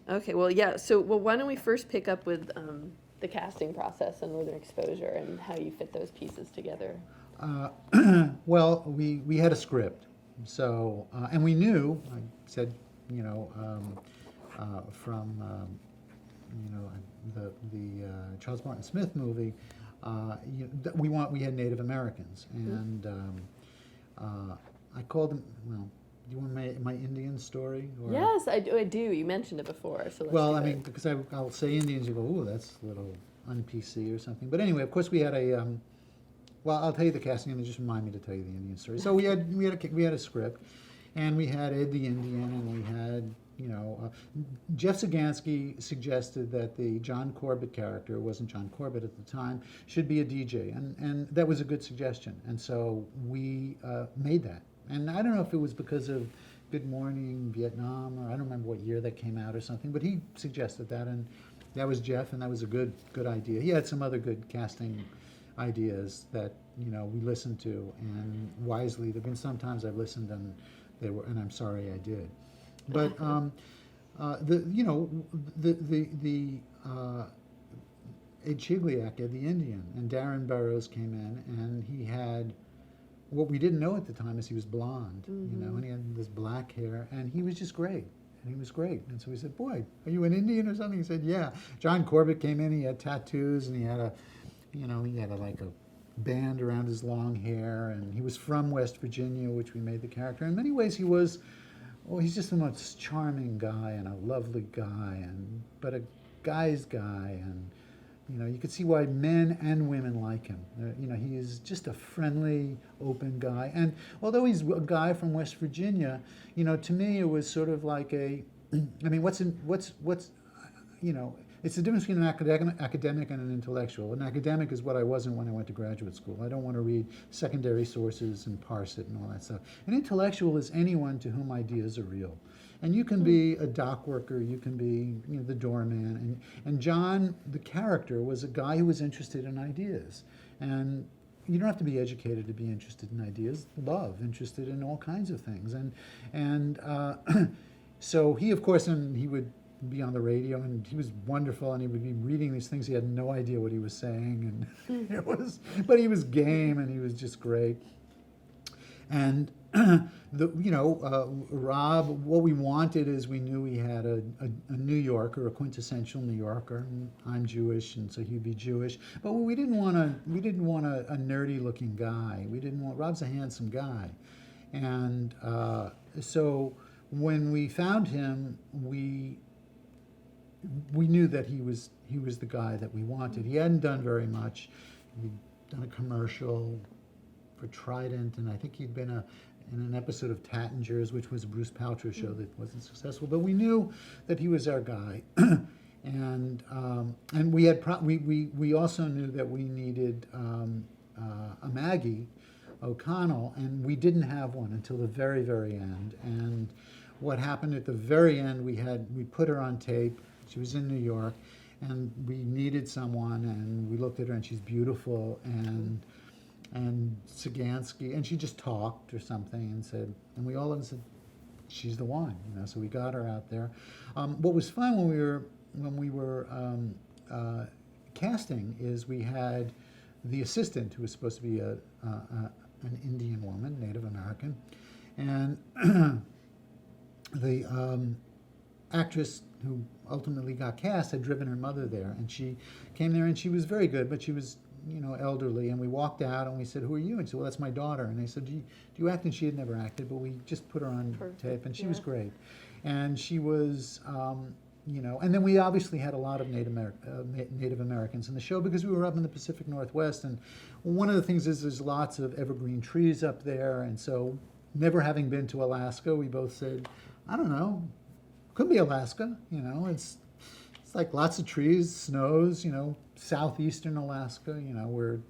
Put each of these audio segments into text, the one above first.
Okay, well, yeah. So, well, why don't we first pick up with the casting process and Northern Exposure and how you fit those pieces together? Uh, well, we had a script, so and we knew. I said, you know, from the Charles Martin Smith movie, we had Native Americans, and I called them. Well, do you want my Indian story or? Yes, I do. I do. You mentioned it before, so let's Well, do I it. mean, because I'll say Indians, you go, ooh, that's a little un-PC or something. But anyway, of course, we had a. Well, I'll tell you the casting, and just remind me to tell you the Indian story. So we had a script, and we had Ed the Indian, and we had Jeff Sagansky suggested that the John Corbett character, it wasn't John Corbett at the time, should be a DJ, and that was a good suggestion. And so we made that. And I don't know if it was because of Good Morning Vietnam, or I don't remember what year that came out or something, but he suggested that, and that was Jeff, and that was a good idea. He had some other good casting ideas that we listened to, and wisely. There've been sometimes I've listened and I'm sorry I did, but the Ed Chigliak, the Indian, and Darren Burroughs came in, and he had what we didn't know at the time is he was blonde, and he had this black hair, and he was just great. And he was great. And so we said, boy, are you an Indian or something? He said, yeah. John Corbett came in, he had tattoos, and he had like a band around his long hair, and he was from West Virginia, which we made the character. In many ways, he's just the most charming guy and a lovely guy, but a guy's guy, and you could see why men and women like him. He is just a friendly, open guy. And although he's a guy from West Virginia, to me it was sort of like I mean, it's the difference between an academic and an intellectual. An academic is what I wasn't when I went to graduate school. I don't want to read secondary sources and parse it and all that stuff. An intellectual is anyone to whom ideas are real. And you can be a dock worker, you can be the doorman. And John, the character, was a guy who was interested in ideas. And you don't have to be educated to be interested in ideas. Interested in all kinds of things. And so he, of course, and he would be on the radio, and he was wonderful, and he would be reading these things. He had no idea what he was saying, and but he was game, and he was just great. And Rob, what we wanted is we knew we had a New Yorker, a quintessential New Yorker. And I'm Jewish, and so he'd be Jewish. But we didn't want a nerdy looking guy. Rob's a handsome guy, and so when we found him, we knew that he was the guy that we wanted. He hadn't done very much. He'd done a commercial for Trident, and I think he'd been in an episode of Tattingers, which was a Bruce Paltrow show that wasn't successful. But we knew that he was our guy, and we also knew that we needed a Maggie O'Connell, and we didn't have one until the very, very end. And what happened at the very end, we put her on tape. She was in New York, and we needed someone, and we looked at her, and she's beautiful, and Sagansky, and she just talked or something and we all said, she's the one, so we got her out there. What was fun when we were casting is we had the assistant, who was supposed to be an Indian woman, Native American, and the actress who ultimately got cast had driven her mother there, and she came there, and she was very good, but she was elderly. And we walked out, and we said, "Who are you?" And she said, "Well, that's my daughter." And they said, "Do you act?" And she had never acted, but we just put her on tape, and she was great. And she was, and then we obviously had a lot of Native Americans in the show because we were up in the Pacific Northwest. And one of the things is there's lots of evergreen trees up there, and so never having been to Alaska, we both said, "I don't know, could be Alaska." It's like lots of trees, snows, southeastern Alaska, where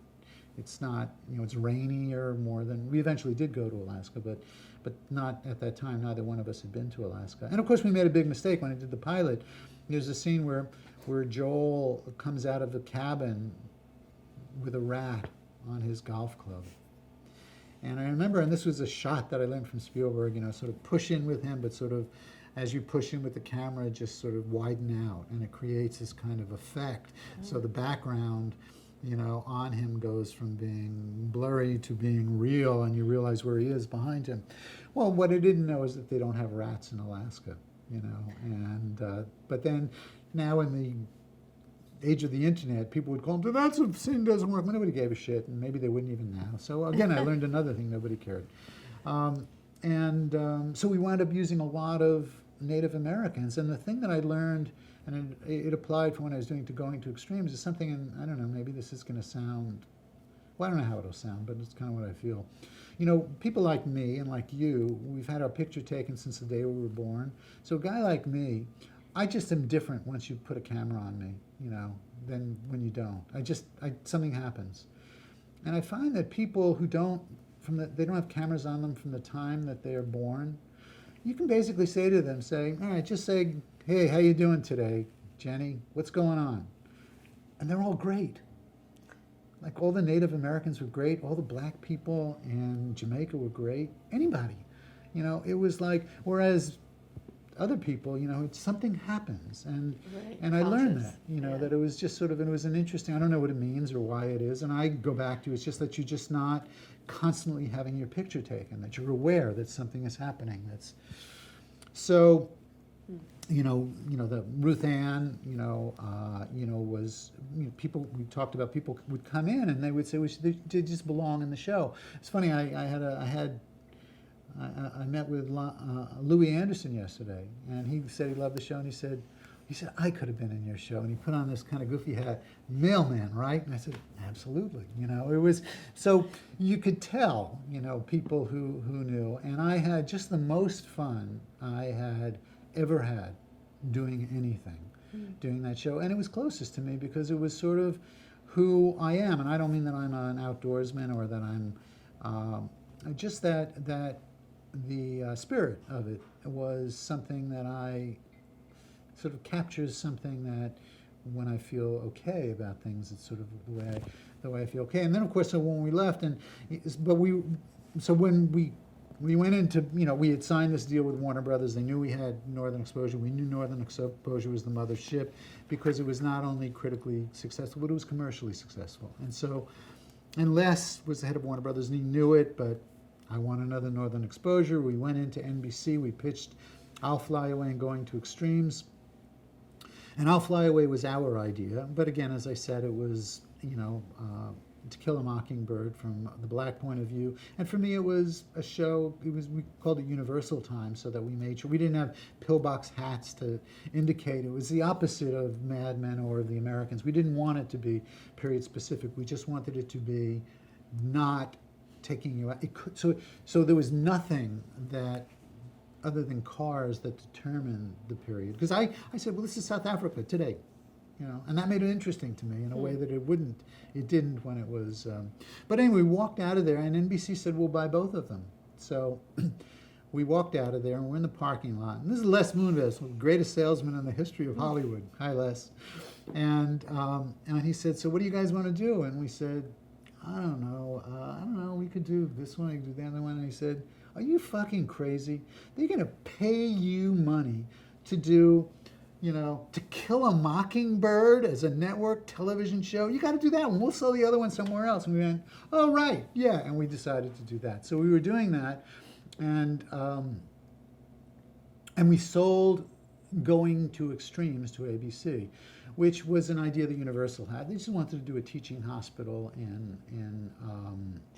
it's not, it's rainier more than, we eventually did go to Alaska, but not at that time. Neither one of us had been to Alaska. And of course we made a big mistake when I did the pilot. There's a scene where Joel comes out of the cabin with a rat on his golf club. And I remember, and this was a shot that I learned from Spielberg, sort of push in with him, but sort of, as you push in with the camera, just sort of widen out, and it creates this kind of effect. So the background, on him goes from being blurry to being real, and you realize where he is behind him. Well, what I didn't know is that they don't have rats in Alaska, and but then now in the age of the internet, people would call them, that's a scene doesn't work. Well, nobody gave a shit, and maybe they wouldn't even now. So again, I learned another thing, nobody cared. So we wound up using a lot of Native Americans, and the thing that I learned, and it applied for when I was going to extremes, is something, and I don't know, maybe this is going to sound, well, I don't know how it'll sound, but it's kind of what I feel. People like me and like you, we've had our picture taken since the day we were born. So a guy like me, I just am different once you put a camera on me, than when you don't. Something happens. And I find that people who they don't have cameras on them from the time that they are born, you can basically say to them, all right, just say, hey, how you doing today, Jenny? What's going on? And they're all great. Like all the Native Americans were great. All the black people in Jamaica were great. Anybody. It was like, whereas other people, something happens. And I learned that, that it was just sort of, and it was an interesting, I don't know what it means or why it is. And I go back to, it's just that you're just not constantly having your picture taken, that you're aware that something is happening. So, the Ruth Ann, was, people, we talked about people would come in and they would say, they just belong in the show. It's funny, I met with Louis Anderson yesterday, and he said he loved the show, and he said, I could have been in your show. And he put on this kind of goofy hat, mailman, right? And I said, absolutely. It was, so you could tell, people who knew. And I had just the most fun I had ever had doing anything, doing that show. And it was closest to me because it was sort of who I am. And I don't mean that I'm an outdoorsman or that I'm, just that the spirit of it was something that I sort of captures something that when I feel okay about things, it's sort of the way I feel okay. And then of course, so when we left, when we went into, we had signed this deal with Warner Brothers. They knew we had Northern Exposure. We knew Northern Exposure was the mothership because it was not only critically successful, but it was commercially successful. And Les was the head of Warner Brothers, and he knew it, but I want another Northern Exposure. We went into NBC. We pitched I'll Fly Away and Going to Extremes. And I'll Fly Away was our idea. But again, as I said, it was, To Kill a Mockingbird from the black point of view. And for me, it was a show, we called it Universal Time, so that we made sure we didn't have pillbox hats to indicate. It was the opposite of Mad Men or The Americans. We didn't want it to be period specific. We just wanted it to be not taking you out. So there was nothing that, other than cars, that determined the period. Because I said, well, this is South Africa today. And that made it interesting to me in a way that it didn't when it was, but anyway, we walked out of there, and NBC said, we'll buy both of them. So we walked out of there, and we're in the parking lot, and this is Les Moonves, the greatest salesman in the history of Hollywood. Hi, Les. And he said, so what do you guys want to do? And we said, I don't know, we could do this one, we could do the other one. And he said, are you fucking crazy? They're going to pay you money to do, To Kill a Mockingbird as a network television show. You got to do that one. We'll sell the other one somewhere else. And we went, oh, right, yeah. And we decided to do that. So we were doing that. And we sold Going to Extremes to ABC, which was an idea that Universal had. They just wanted to do a teaching hospital in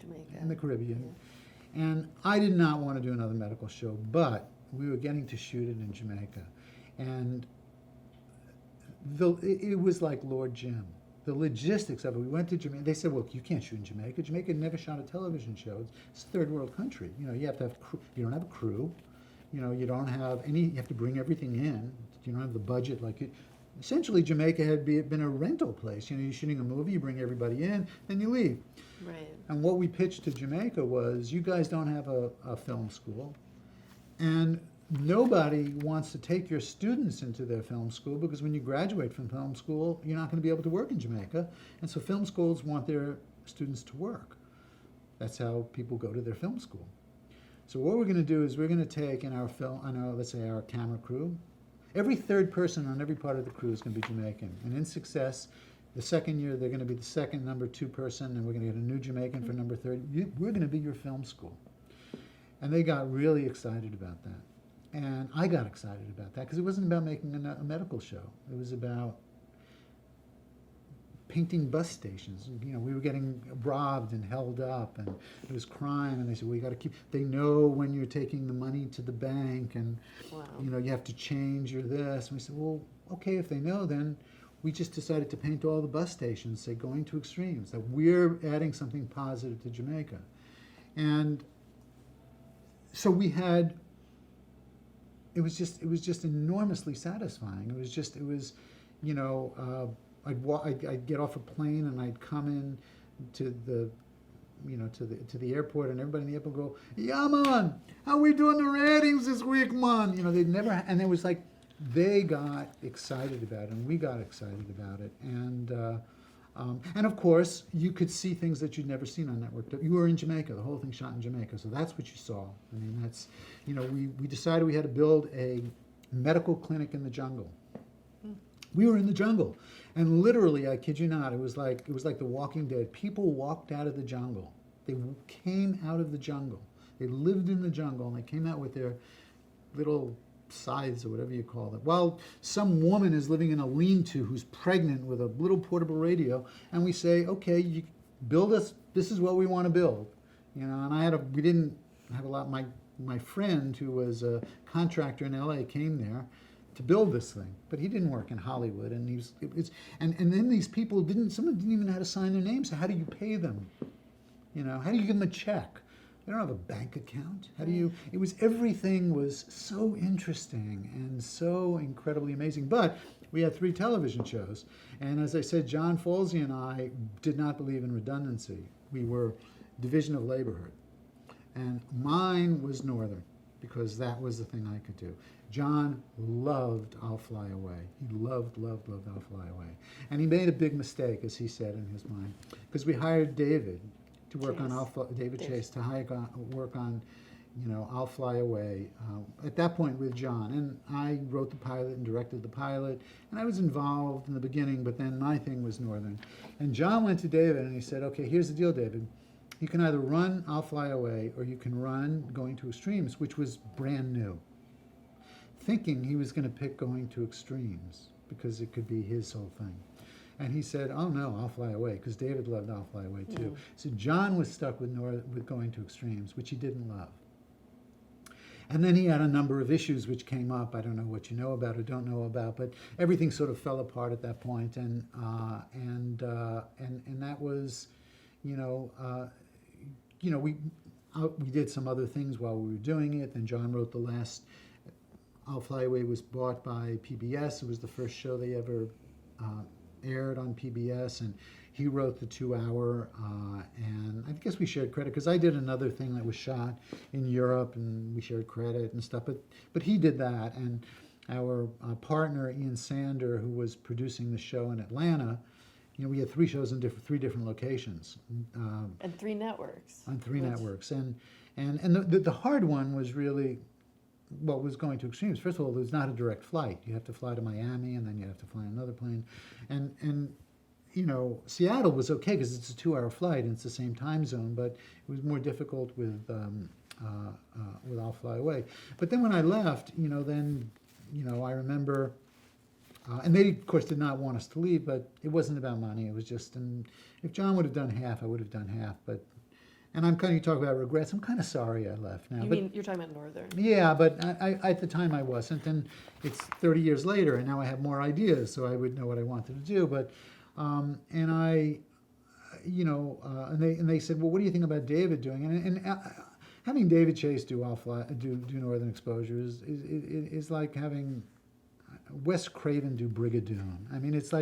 Jamaica. In the Caribbean. Yeah. And I did not want to do another medical show, but we were getting to shoot it in Jamaica. And it was like Lord Jim. The logistics of it, we went to Jamaica. They said, well, you can't shoot in Jamaica. Jamaica never shot a television show. It's a third world country. You have to have crew. You don't have a crew. You don't have any, you have to bring everything in. You don't have the budget like it. Essentially, Jamaica had been a rental place. You're shooting a movie, you bring everybody in, then you leave. Right. And what we pitched to Jamaica was, you guys don't have a film school, and nobody wants to take your students into their film school, because when you graduate from film school, you're not going to be able to work in Jamaica. And so film schools want their students to work. That's how people go to their film school. So what we're going to do is we're going to take in our film, let's say our camera crew, every third person on every part of the crew is going to be Jamaican. And in success, the second year they're going to be the second number 2 person, and we're going to get a new Jamaican for number 30. We're going to be your film school. And they got really excited about that. And I got excited about that because it wasn't about making a medical show. It was about painting bus stations. You know, we were getting robbed and held up, and it was crime. And they said, "Well, you got to keep." They know when you're taking the money to the bank, and Wow. you know you have to change your this. And we said, "Well, okay, if they know, then." We just decided to paint all the bus stations, say going to extremes. That we're adding something positive to Jamaica, and so we had. It was just enormously satisfying. It was, you know. I'd get off a plane and I'd come in to the, you know, to the airport, and everybody in the airport would go, "Yeah, man, how we doing the ratings this week, man?" You know, they'd never, and it was like they got excited about it, and we got excited about it, and of course you could see things that you'd never seen on network. You were in Jamaica, the whole thing shot in Jamaica, so that's what you saw. I mean, that's, you know, we decided we had to build a medical clinic in the jungle. We were in the jungle, and literally, I kid you not, it was like The Walking Dead. People walked out of the jungle. They came out of the jungle. They lived in the jungle, and they came out with their little scythes or whatever you call it. While some woman is living in a lean-to who's pregnant with a little portable radio, and we say, "Okay, you build us. This is what we want to build." You know, and we didn't have a lot. My friend who was a contractor in LA came there to build this thing, but he didn't work in Hollywood, and and then these people some didn't even know how to sign their names. So how do you pay them? You know, how do you give them a check? They don't have a bank account. How do you? Everything was so interesting and so incredibly amazing. But we had 3 television shows, and as I said, John Falsey and I did not believe in redundancy. We were division of labor, and mine was Northern, because that was the thing I could do. John loved I'll Fly Away. He loved I'll Fly Away. And he made a big mistake, as he said in his mind, because we hired David to work Chase. on David Chase to work on, you know, I'll Fly Away. At that point with John, and I wrote the pilot and directed the pilot, and I was involved in the beginning, but then my thing was Northern. And John went to David and he said, "Okay, here's the deal, David. You can either run I'll Fly Away, or you can run Going to Extremes," which was brand new. Thinking he was going to pick Going to Extremes because it could be his whole thing. And he said, "Oh no, I'll Fly Away," because David loved I'll Fly Away too. So John was stuck with Going to Extremes, which he didn't love. And then he had a number of issues which came up. I don't know what you know about or don't know about, but everything sort of fell apart at that point. And that was, we did some other things while we were doing it. Then John wrote the last. I'll Fly Away was bought by PBS. It was the first show they ever aired on PBS, and he wrote the 2-hour. And I guess we shared credit because I did another thing that was shot in Europe, and we shared credit and stuff. But he did that, and our partner Ian Sander, who was producing the show in Atlanta. You know, we had 3 shows in 3 different locations. And 3 networks. On 3 networks. And the hard one was really what was Going to Extremes. First of all, there's not a direct flight. You have to fly to Miami, and then you have to fly another plane. And you know, Seattle was okay because it's a 2-hour flight and it's the same time zone, but it was more difficult with I'll Fly Away. But then when I left, I remember. And they, of course, did not want us to leave, but it wasn't about money. It was just, and if John would have done half, I would have done half. And you talk about regrets. I'm kind of sorry I left now. You're talking about Northern? Yeah, but I at the time I wasn't, and it's 30 years later, and now I have more ideas, so I would know what I wanted to do. But, and they said, "Well, what do you think about David doing?" And having David Chase do Northern Exposure is like having Wes Craven do Brigadoon. I mean, it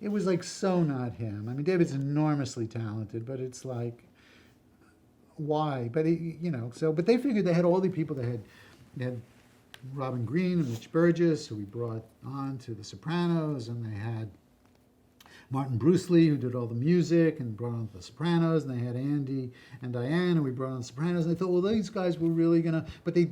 was like so not him. I mean, David's enormously talented, but it's like, why? But but they figured they had all the people. They had Robin Green and Mitch Burgess, who we brought on to The Sopranos, and they had Martin Bruce-Lee, who did all the music and brought on The Sopranos, and they had Andy and Diane, and we brought on The Sopranos. And they thought, well, these guys were really gonna, but they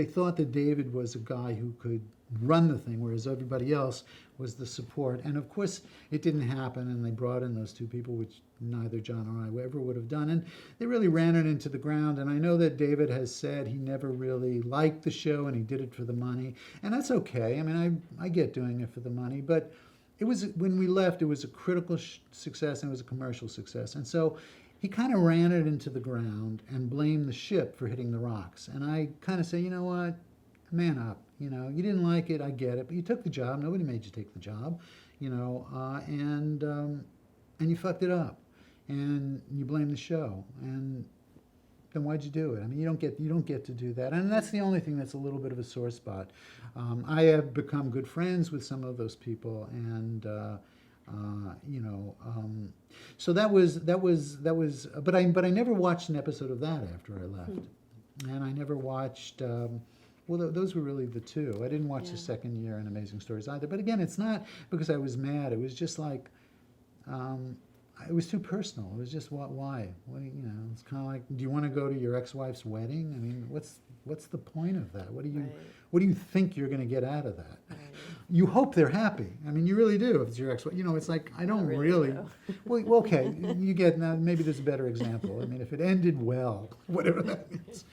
thought that David was a guy who could run the thing, whereas everybody else was the support. And of course, it didn't happen, and they brought in those two people, which neither John or I ever would have done. And they really ran it into the ground. And I know that David has said he never really liked the show, and he did it for the money. And that's okay. I mean, I get doing it for the money, but it was, when we left, it was a critical success, and it was a commercial success. And so he kind of ran it into the ground and blamed the ship for hitting the rocks. And I kind of say, you know what, man up. You know, you didn't like it, I get it, but you took the job. Nobody made you take the job, you know, and you fucked it up, and you blame the show. And then why'd you do it? I mean, you don't get to do that. And that's the only thing that's a little bit of a sore spot. I have become good friends with some of those people, and you know, so that was. But I never watched an episode of that after I left, and I never watched. Well, those were really the two. I didn't watch the second year in Amazing Stories either. But again, it's not because I was mad. It was just like, it was too personal. It was just, why? What, you know, it's kind of like, do you want to go to your ex-wife's wedding? I mean, what's the point of that? What do you think you're going to get out of that? Right. You hope they're happy. I mean, you really do if it's your ex-wife. You know, it's like, I don't really. Well, okay, you get, now maybe there's a better example. I mean, if it ended well, whatever that means.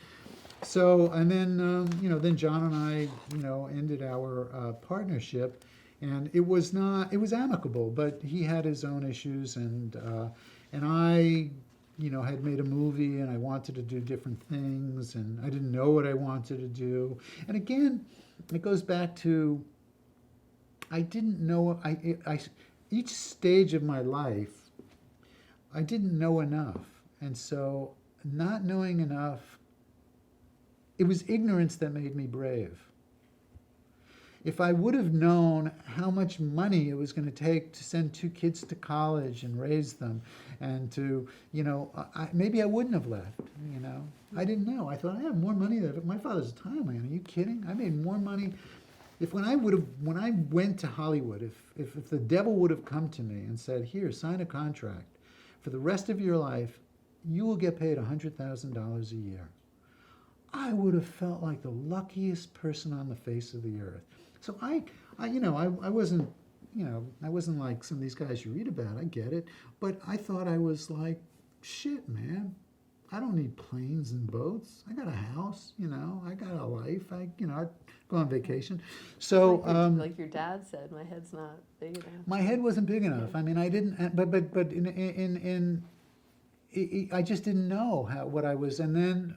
So, and then, you know, then John and I, you know, ended our partnership, and it was amicable, but he had his own issues, and I, you know, had made a movie, and I wanted to do different things, and I didn't know what I wanted to do. And again, it goes back to, I didn't know, each stage of my life, I didn't know enough, and so not knowing enough, it was ignorance that made me brave. If I would have known how much money it was going to take to send two kids to college and raise them, and to, you know, maybe I wouldn't have left, you know. I didn't know. I thought, I have more money than my father's a tile man. Are you kidding? I made more money. When I went to Hollywood, if the devil would have come to me and said, here, sign a contract, for the rest of your life, you will get paid $100,000 a year, I would have felt like the luckiest person on the face of the earth. So I you know, I wasn't, you know, I wasn't like some of these guys you read about. I get it, but I thought I was like, shit, man. I don't need planes and boats. I got a house, you know. I got a life. I go on vacation. So like your dad said, my head's not big enough. My head wasn't big enough. I mean, I didn't. But I just didn't know what I was, and then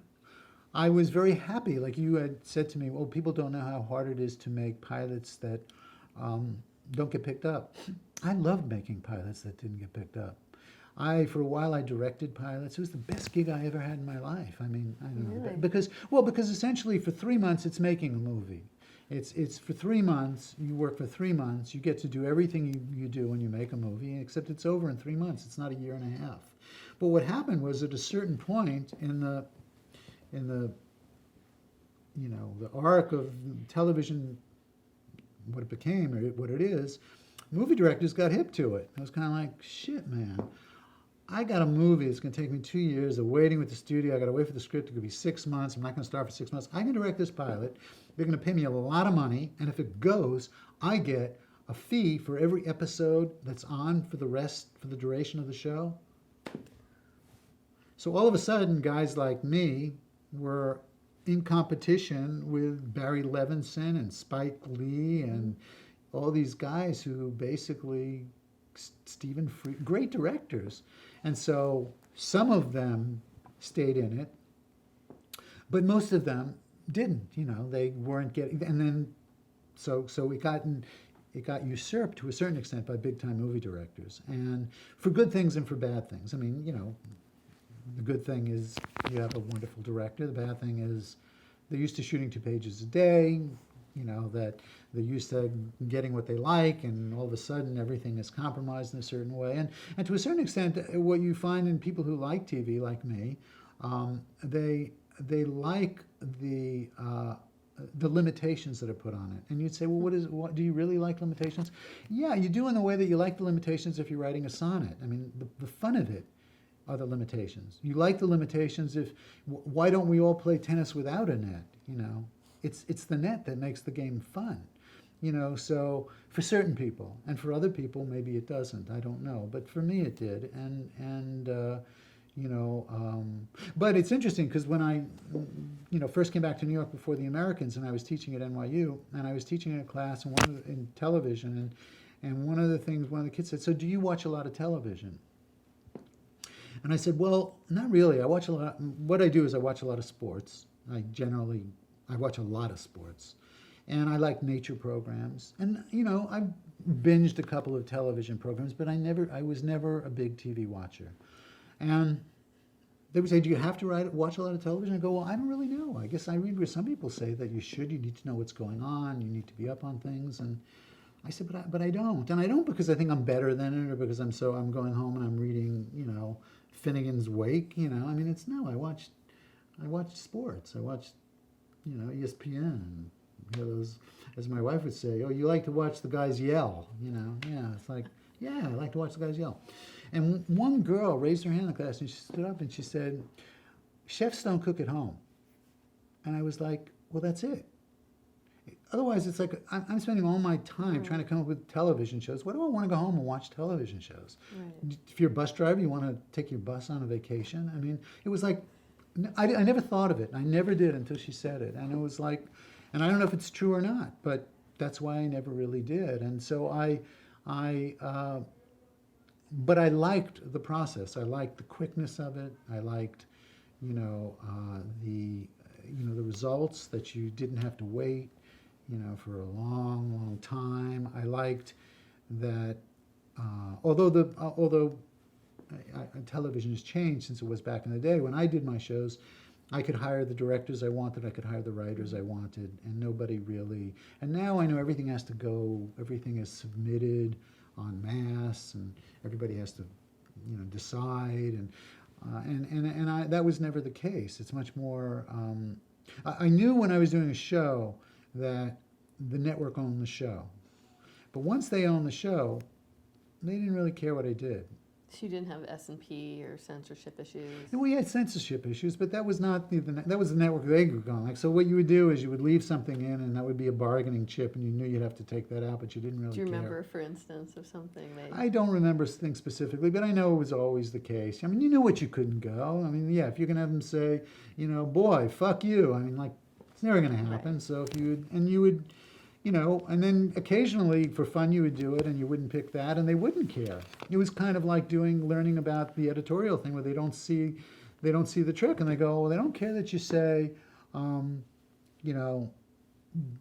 I was very happy. Like you had said to me, well, people don't know how hard it is to make pilots that don't get picked up. I loved making pilots that didn't get picked up. For a while, I directed pilots. It was the best gig I ever had in my life. I mean, I don't know. Really? Because essentially for 3 months, it's making a movie. It's for 3 months, you work for 3 months, you get to do everything you do when you make a movie, except it's over in 3 months. It's not a year and a half. But what happened was at a certain point in the you know, the arc of television, what it became or what it is, movie directors got hip to it. I was kind of like, shit, man. I got a movie. It's going to take me 2 years of waiting with the studio. I got to wait for the script. It could be 6 months. I'm not going to start for 6 months. I can direct this pilot. They're going to pay me a lot of money, and if it goes, I get a fee for every episode that's on for the duration of the show. So all of a sudden, guys like me were in competition with Barry Levinson and Spike Lee and all these guys who basically, Stephen Frears, great directors. And so some of them stayed in it, but most of them didn't, you know, they weren't getting, and then, so it got usurped to a certain extent by big-time movie directors, and for good things and for bad things. I mean, you know, the good thing is you have a wonderful director. The bad thing is they're used to shooting 2 pages a day, you know, that they're used to getting what they like, and all of a sudden everything is compromised in a certain way. And to a certain extent, what you find in people who like TV, like me, they like the the limitations that are put on it. And you'd say, well, what do you really like limitations? Yeah, you do in the way that you like the limitations if you're writing a sonnet. I mean, the fun of it are the limitations. You like the limitations if, why don't we all play tennis without a net? You know, it's the net that makes the game fun. You know, so for certain people, and for other people, maybe it doesn't. I don't know, but for me, it did. But it's interesting because when I, first came back to New York before the Americans, and I was teaching at NYU, and I was teaching in a class in television, and one of the kids said, "So do you watch a lot of television?" And I said, "Well, not really. I watch a lot. What I do is I watch a lot of sports. I watch a lot of sports." And I like nature programs. And, I binged a couple of television programs, but I was never a big TV watcher. And they would say, do you have to watch a lot of television? I go, well, I don't really know. I guess I read where some people say that you should. You need to know what's going on. You need to be up on things. And I said, but I don't. And I don't because I think I'm better than it or because I'm going home and I'm reading, Finnegan's Wake. I mean, I watch sports. I watch, ESPN. Those, as my wife would say, oh, you like to watch the guys yell, Yeah, it's like, yeah, I like to watch the guys yell. And one girl raised her hand in the class and she stood up and she said, chefs don't cook at home. And I was like, well, that's it. Otherwise, it's like I'm spending all my time trying to come up with television shows. Why do I want to go home and watch television shows? Right. If you're a bus driver, you want to take your bus on a vacation. I mean, it was like, I never thought of it. I never did until she said it. And it was like, and I don't know if it's true or not, but that's why I never really did. And so but I liked the process. I liked the quickness of it. I liked, the results that you didn't have to wait, for a long, long time. I liked that, although television has changed since it was back in the day. When I did my shows, I could hire the directors I wanted, I could hire the writers I wanted, and nobody really. And now I know everything has to go, everything is submitted en masse, and everybody has to, decide. And that was never the case. It's much more. I knew when I was doing a show that the network owned the show, but once they owned the show, they didn't really care what I did. She didn't have S&P or censorship issues. And we had censorship issues, but that was not that was the network they were going. Like, so what you would do is you would leave something in, and that would be a bargaining chip, and you knew you'd have to take that out, but you didn't really care. Do you remember, for instance, of something they... I don't remember things specifically, but I know it was always the case. I mean, you knew what you couldn't go. I mean, yeah, if you're going to have them say, boy, fuck you. I mean, like, it's never going to happen. Right. So if you would, and then occasionally for fun you would do it and you wouldn't pick that and they wouldn't care. It was kind of like learning about the editorial thing where they don't see the trick and they go, well, they don't care that you say, I'm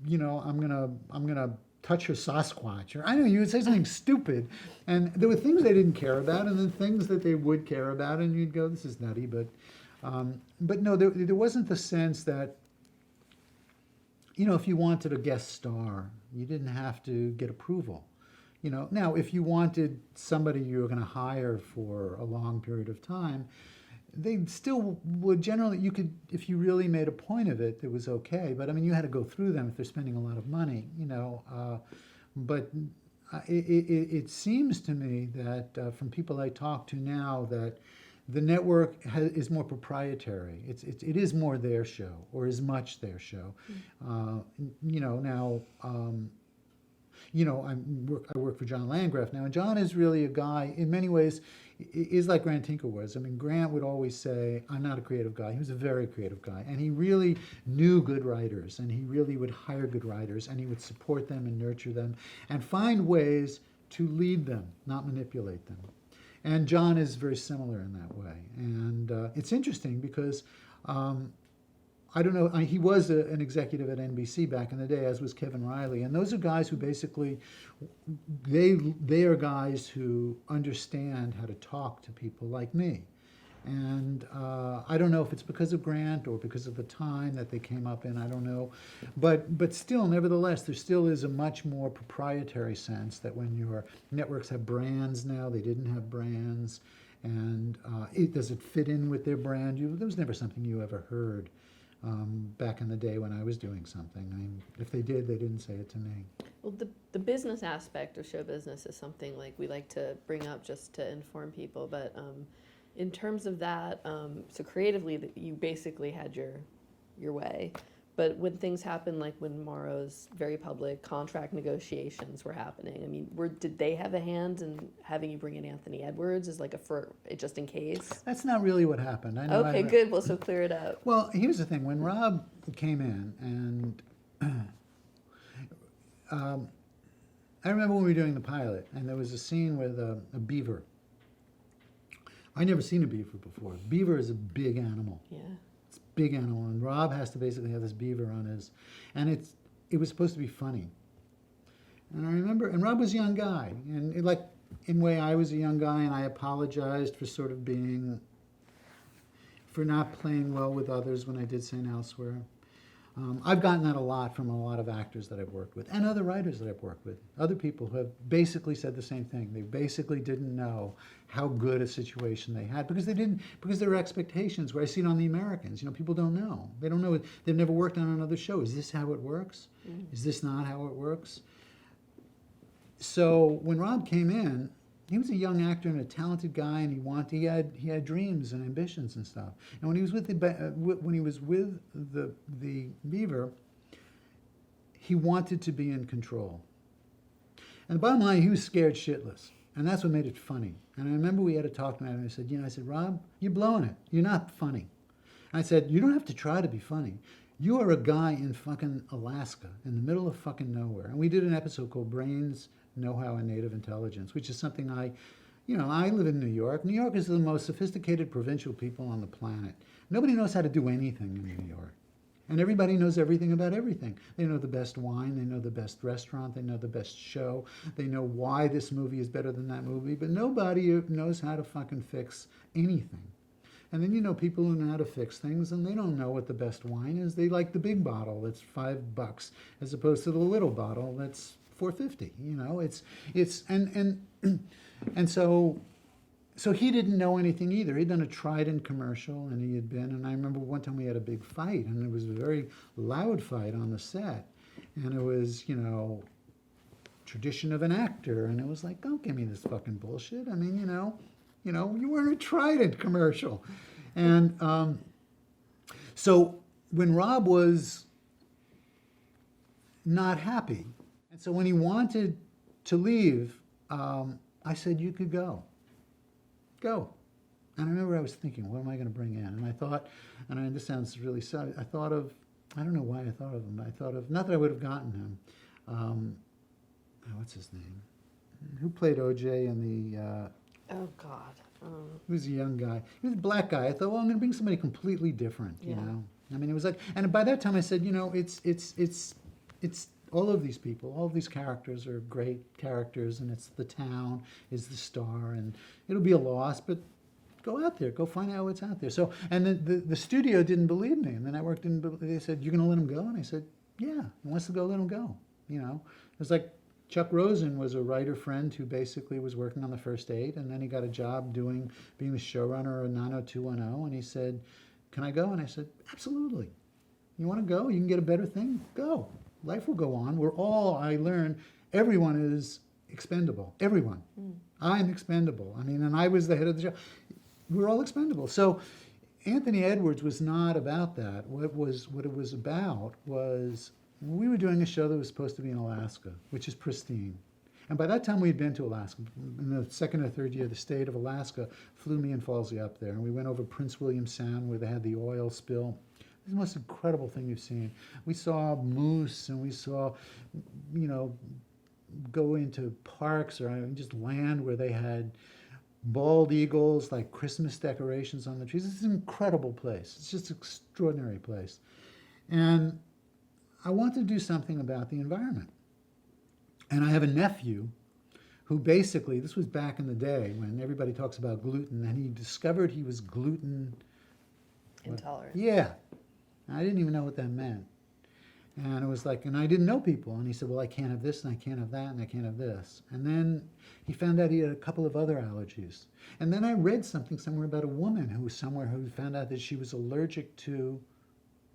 gonna touch your Sasquatch, or I don't know, you would say something stupid, and there were things they didn't care about and then things that they would care about, and you'd go, this is nutty, but no, there wasn't the sense that, if you wanted a guest star, you didn't have to get approval. Now, if you wanted somebody you were going to hire for a long period of time, they still would generally, if you really made a point of it, it was okay. But I mean, you had to go through them if they're spending a lot of money, But it seems to me that from people I talk to now that the network is more proprietary. It is more their show, or as much their show. Now, I work for John Landgraf now, and John is really a guy, in many ways, is like Grant Tinker was. I mean, Grant would always say, I'm not a creative guy. He was a very creative guy, and he really knew good writers, and he really would hire good writers, and he would support them and nurture them, and find ways to lead them, not manipulate them. And John is very similar in that way. And it's interesting because, I don't know, he was an executive at NBC back in the day, as was Kevin Riley. And those are guys who basically, they are guys who understand how to talk to people like me. And I don't know if it's because of Grant or because of the time that they came up in, I don't know. But still, nevertheless, there still is a much more proprietary sense that when your networks have brands now, they didn't have brands. And does it fit in with their brand? There was never something you ever heard back in the day when I was doing something. I mean, if they did, they didn't say it to me. Well, the business aspect of show business is something like we like to bring up just to inform people, but in terms of that, so creatively, you basically had your way. But when things happen, like when Morrow's very public contract negotiations were happening, I mean, did they have a hand in having you bring in Anthony Edwards as like just in case? That's not really what happened. I know. Okay, good. Well, so clear it up. Well, here's the thing. When Rob came in, and I remember when we were doing the pilot, and there was a scene with a beaver. I'd never seen a beaver before. Beaver is a big animal. Yeah. It's a big animal, and Rob has to basically have this beaver on his, and it was supposed to be funny. And I remember, and Rob was a young guy, and in a way I was a young guy, and I apologized for sort of for not playing well with others when I did St. Elsewhere. I've gotten that a lot from a lot of actors that I've worked with, and other writers that I've worked with. Other people who have basically said the same thing. They basically didn't know how good a situation they had because their expectations were. I see it on The Americans. People don't know. They don't know. They've never worked on another show. Is this how it works? Is this not how it works? So when Rob came in, he was a young actor and a talented guy, and he had dreams and ambitions and stuff. And when he was with the beaver, he wanted to be in control. And the bottom line, he was scared shitless, and that's what made it funny. And I remember we had a talk tonight, and I said, Rob, you're blowing it. You're not funny. And I said, you don't have to try to be funny. You are a guy in fucking Alaska, in the middle of fucking nowhere. And we did an episode called Brains, Know-How, and Native Intelligence, which is something I live in New York. New York is the most sophisticated provincial people on the planet. Nobody knows how to do anything in New York. And everybody knows everything about everything. They know the best wine, they know the best restaurant, they know the best show, they know why this movie is better than that movie, but nobody knows how to fucking fix anything. And then people who know how to fix things, and they don't know what the best wine is. They like the big bottle that's $5 as opposed to the little bottle that's $4.50. And so he didn't know anything either. He'd done a Trident commercial, and I remember one time we had a big fight, and it was a very loud fight on the set, and it was tradition of an actor, and it was like, don't give me this fucking bullshit. I mean, you were in a Trident commercial. And so when Rob was not happy, and so when he wanted to leave, I said, you could go. Go. And I remember I was thinking, what am I going to bring in? And I thought, and this sounds really sad, I don't know why I thought of him. I thought of, not that I would have gotten him. What's his name? Who played OJ in the... Oh, God. He was a young guy. He was a black guy. I thought, well, I'm going to bring somebody completely different, you know. I mean, it was like, and by that time I said, it's all of these people, all of these characters are great characters, and it's the town is the star, and it'll be a loss, but go out there, go find out what's out there. So, and the studio didn't believe me, and the network didn't believe. They said, you're going to let him go? And I said, yeah, he wants to go, let him go. It was like, Chuck Rosen was a writer friend who basically was working on The First Aid, and then he got a job being the showrunner of 90210, and he said, can I go? And I said, absolutely. You want to go? You can get a better thing? Go. Life will go on. I learned, everyone is expendable. Everyone. I'm expendable. I mean, and I was the head of the show. We're all expendable. So Anthony Edwards was not about that. What it was about was, we were doing a show that was supposed to be in Alaska, which is pristine. And by that time we had been to Alaska. In the second or third year, the state of Alaska flew me and Falsey up there. And we went over Prince William Sound where they had the oil spill. It's the most incredible thing you've seen. We saw moose, and we saw, go into parks or just land where they had bald eagles, like Christmas decorations on the trees. It's an incredible place. It's just an extraordinary place. And I want to do something about the environment. And I have a nephew who basically, this was back in the day when everybody talks about gluten, and he discovered he was gluten Intolerant. Yeah. I didn't even know what that meant. And it was like, and I didn't know people. And he said, well, I can't have this, and I can't have that, and I can't have this. And then he found out he had a couple of other allergies. And then I read something somewhere about a woman who found out that she was allergic to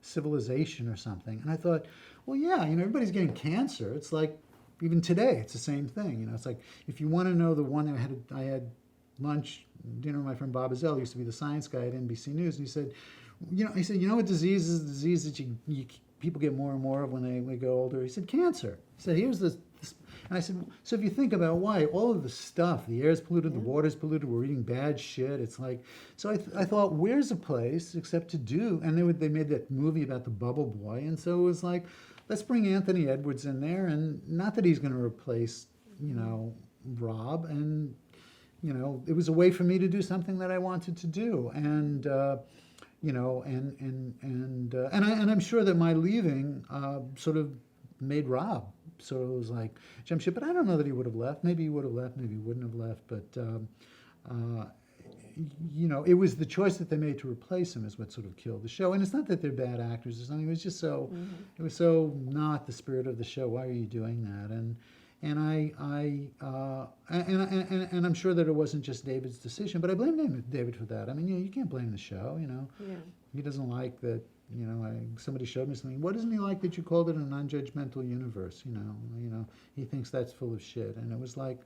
civilization or something. And I thought, well, yeah, everybody's getting cancer. It's like, even today, it's the same thing. It's like, if you want to know the one I had lunch, dinner with my friend Bob Azell, who used to be the science guy at NBC News, and he said, what disease is? The disease that people get more and more of when they go older. He said, cancer. He said, here's this. And I said, so if you think about why, all of the stuff, the air's polluted, the water's polluted, we're eating bad shit. It's like, so I thought, where's a place except to do? And they made that movie about the Bubble Boy. And so it was like, let's bring Anthony Edwards in there. And not that he's going to replace, Rob. And, it was a way for me to do something that I wanted to do. And, and I'm sure that my leaving sort of made Rob. So it was like jump ship, but I don't know that he would have left. Maybe he would have left, maybe he wouldn't have left. But it was the choice that they made to replace him is what sort of killed the show. And it's not that they're bad actors or something. It was just so it was so not the spirit of the show. Why are you doing that? And I'm sure that it wasn't just David's decision, but I blame David for that. I mean, you can't blame the show. Yeah. He doesn't like that. Somebody showed me something. What doesn't he like that you called it a non-judgmental universe? He thinks that's full of shit. And it was like,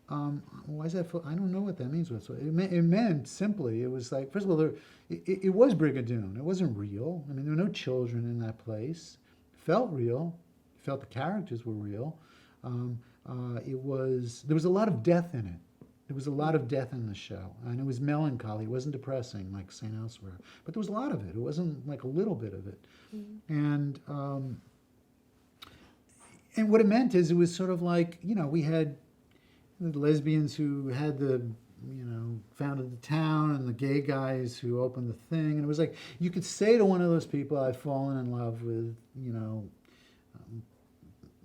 why is that full? I don't know what that means. It meant simply, it was like, first of all, it was Brigadoon. It wasn't real. I mean, there were no children in that place. It felt real. It felt the characters were real. There was a lot of death in it. There was a lot of death in the show, and it was melancholy. It wasn't depressing like St. Elsewhere, but there was a lot of it. It wasn't like a little bit of it. And what it meant is it was sort of like, we had the lesbians who had founded the town, and the gay guys who opened the thing, and it was like you could say to one of those people, "I've fallen in love with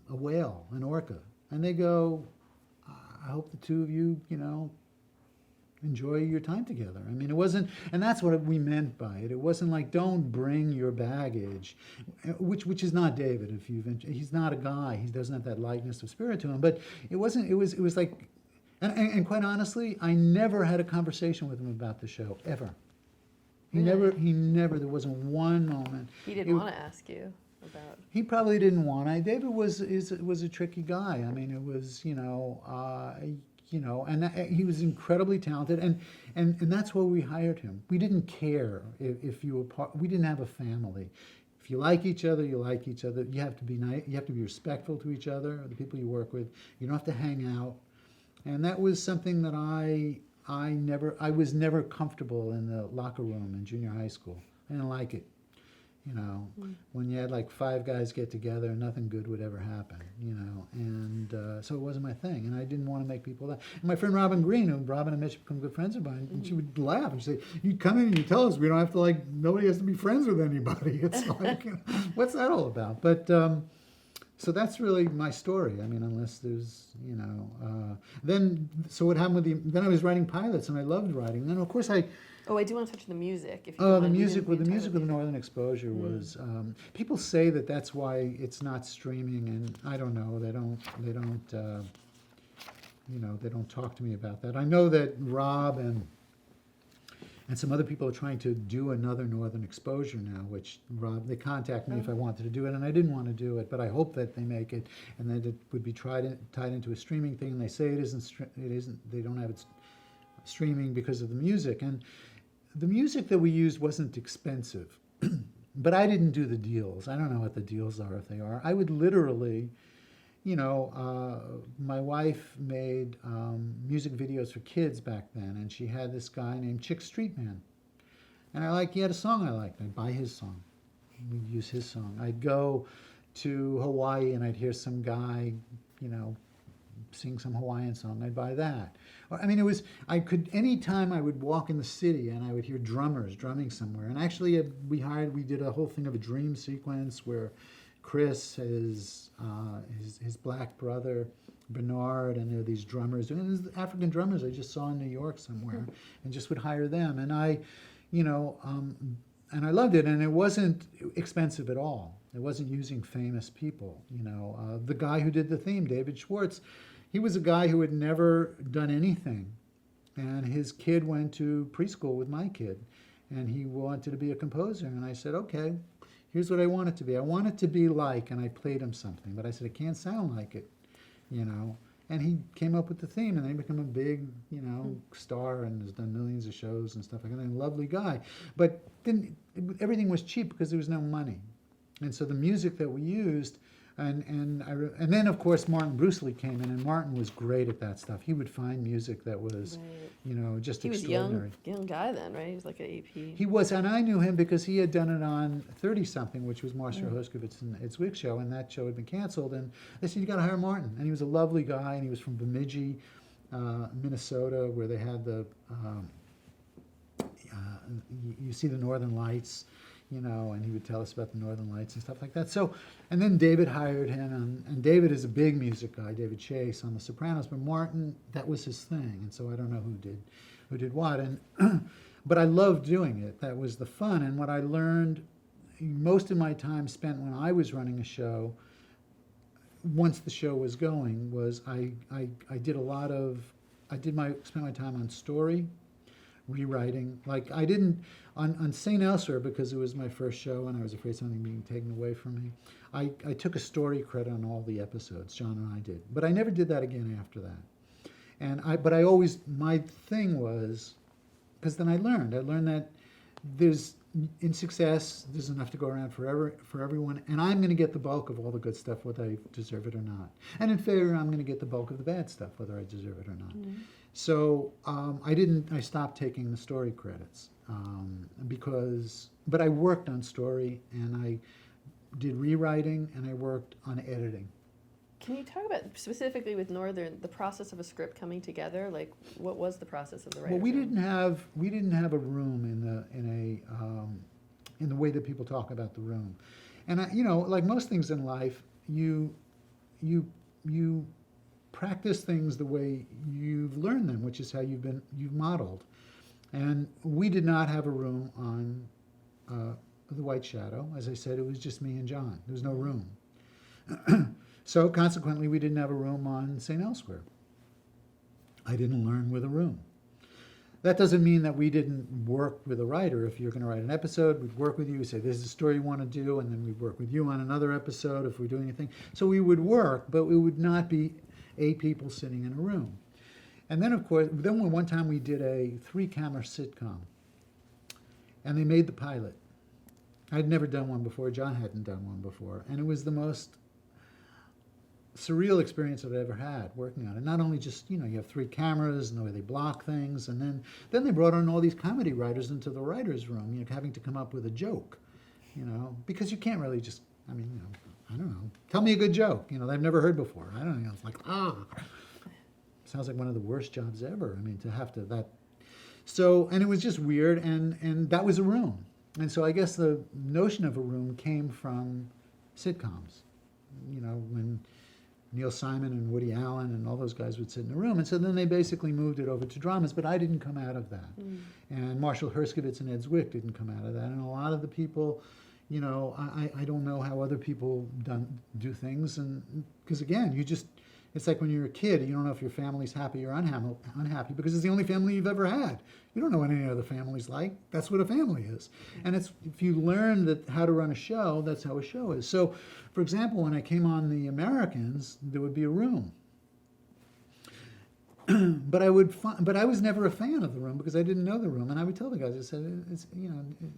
a whale, an orca," and they go, I hope the two of you, enjoy your time together. I mean, it wasn't, and that's what we meant by it. It wasn't like, don't bring your baggage, which is not David. He's not a guy. He doesn't have that lightness of spirit to him. But it wasn't. It was like, and quite honestly, I never had a conversation with him about the show ever. He never. There wasn't one moment. He didn't want to ask you about. He probably didn't want to. David was a tricky guy. I mean, it was he was incredibly talented, and that's why we hired him. We didn't care if you were part. We didn't have a family. If you like each other, you like each other. You have to be nice. You have to be respectful to each other, the people you work with. You don't have to hang out, and that was something that I was never comfortable in the locker room in junior high school. I didn't like it. When you had like 5 guys get together, nothing good would ever happen, and so it wasn't my thing, and I didn't want to make people laugh. And my friend Robin Green, who Robin and Mitch become good friends of mine, and she would laugh and she'd say, you come in and you tell us we don't have to nobody has to be friends with anybody. It's like, what's that all about? But, so that's really my story. I mean, unless there's, so what happened then I was writing pilots, and I loved writing. Then, of course, I do want to touch on the music. If you the don't mind. music with the Northern Exposure was. People say that's why it's not streaming, and I don't know. They don't talk to me about that. I know that Rob and some other people are trying to do another Northern Exposure now. Which Rob, they contact me if I wanted to do it, and I didn't want to do it, but I hope that they make it, and that it would be tied into a streaming thing. And they say it isn't. They don't have it streaming because of the music. And the music that we used wasn't expensive, but I didn't do the deals. I don't know what the deals are, if they are. I would literally, my wife made music videos for kids back then, and she had this guy named Chick Street Man. And he had a song I liked. I'd buy his song. We'd use his song. I'd go to Hawaii and I'd hear some guy, sing some Hawaiian song, I'd buy that. I mean, anytime I would walk in the city and I would hear drummers drumming somewhere. And actually, we did a whole thing of a dream sequence where Chris, his black brother, Bernard, and there were these drummers, and these African drummers I just saw in New York somewhere, and just would hire them. And I loved it, and it wasn't expensive at all. It wasn't using famous people. The guy who did the theme, David Schwartz, he was a guy who had never done anything, and his kid went to preschool with my kid, and he wanted to be a composer. And I said, okay. Here's what I want it to be. I want it to be like, and I played him something, but I said, it can't sound like it, you know. And he came up with the theme, and they become a big, you know, star, and has done millions of shows and stuff like that. And a lovely guy. But then everything was cheap because there was no money. And so the music that we used, and then of course Martin Bruce Lee came in, and Martin was great at that stuff. He would find music that was, Right. you know, just He was extraordinary. young guy then, right? He was like an AP. He was, and I knew him because he had done it on 30-something, which was Marcia Hoskovitz and Ed Zwick show, and that show had been canceled. And they said, you got to hire Martin. And he was a lovely guy, and he was from Bemidji, Minnesota, where they had the, you see the Northern Lights, you know, and he would tell us about the Northern Lights and stuff like that. So, and then David hired him, and David is a big music guy, David Chase on The Sopranos, but Martin, that was his thing, and so I don't know who did what, and but I loved doing it. That was the fun, and what I learned, most of my time spent when I was running a show, once the show was going, was I did a lot of, spent my time on story, rewriting. Like I didn't, on St. Elsewhere, because it was my first show and I was afraid something being taken away from me, I took a story credit on all the episodes, John and I did. But I never did that again after that. But I always, my thing was, because then I learned that in success, there's enough to go around for everyone, and I'm going to get the bulk of all the good stuff, whether I deserve it or not. And in failure, I'm going to get the bulk of the bad stuff, whether I deserve it or not. Mm-hmm. So I stopped taking the story credits but I worked on story, and I did rewriting, and I worked on editing. Can you talk about specifically with Northern the process of a script coming together? Like, what was the process of the writer's Well, we room? didn't have a room in the way that people talk about the room, and like most things in life, you practice things the way you've learned them, which is how you've modeled. And we did not have a room on The White Shadow. As I said, it was just me and John. There was no room. So consequently, we didn't have a room on St. Elsewhere. I didn't learn with a room. That doesn't mean that we didn't work with a writer. If you're going to write an episode, we'd work with you. We'd say, this is the story you want to do, and then we'd work with you on another episode if we're doing anything. So we would work, but we would not be 8 people sitting in a room. And then, of course, one time we did a 3-camera sitcom, and they made the pilot. I'd never done one before. John hadn't done one before. And it was the most surreal experience I've ever had working on it. Not only just, you have 3 cameras and the way they block things, and then they brought on all these comedy writers into the writer's room, having to come up with a joke, because you can't really just, I don't know, tell me a good joke, they've never heard before. I don't know, it's like, sounds like one of the worst jobs ever. To have to, that. So, and it was just weird, and that was a room. And so I guess the notion of a room came from sitcoms, when Neil Simon and Woody Allen and all those guys would sit in a room. And so then they basically moved it over to dramas, but I didn't come out of that. And Marshall Herskovitz and Ed Zwick didn't come out of that. And a lot of the people, I don't know how other people do things. And because again, it's like when you're a kid, you don't know if your family's happy or unhappy because it's the only family you've ever had. You don't know what any other family's like. That's what a family is. And if you learn how to run a show, that's how a show is. So, for example, when I came on The Americans, there would be a room. But I was never a fan of the room because I didn't know the room. And I would tell the guys, I said, it's,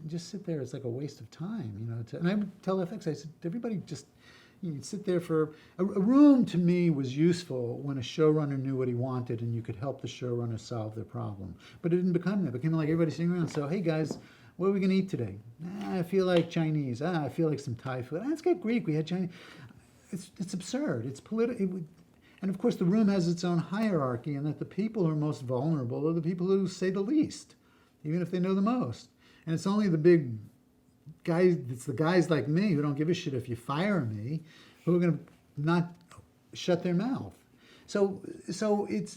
just sit there. It's like a waste of time, and I would tell FX, I said, everybody just, you'd sit there for a room. To me was useful when a showrunner knew what he wanted and you could help the showrunner solve their problem. But it didn't become that. It became like everybody sitting around. So, hey guys, what are we going to eat today? I feel like Chinese. I feel like some Thai food. Let's get Greek. We had Chinese. It's absurd. It's political. And of course, the room has its own hierarchy, and that the people who are most vulnerable are the people who say the least, even if they know the most. And it's only the big guys, it's the guys like me who don't give a shit if you fire me, who are going to not shut their mouth. So it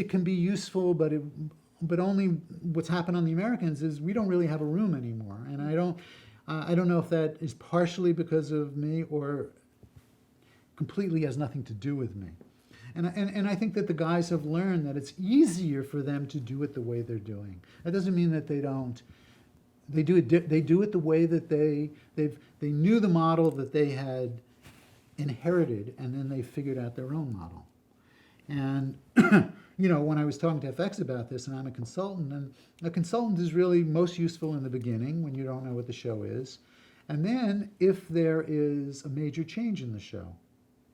can be useful, but only what's happened on The Americans is we don't really have a room anymore, and I don't know if that is partially because of me or completely has nothing to do with me. And I think that the guys have learned that it's easier for them to do it the way they're doing. That doesn't mean that they don't they do it. They do it the way that they knew the model that they had inherited, and then they figured out their own model. And when I was talking to FX about this, and I'm a consultant, and a consultant is really most useful in the beginning when you don't know what the show is, and then if there is a major change in the show,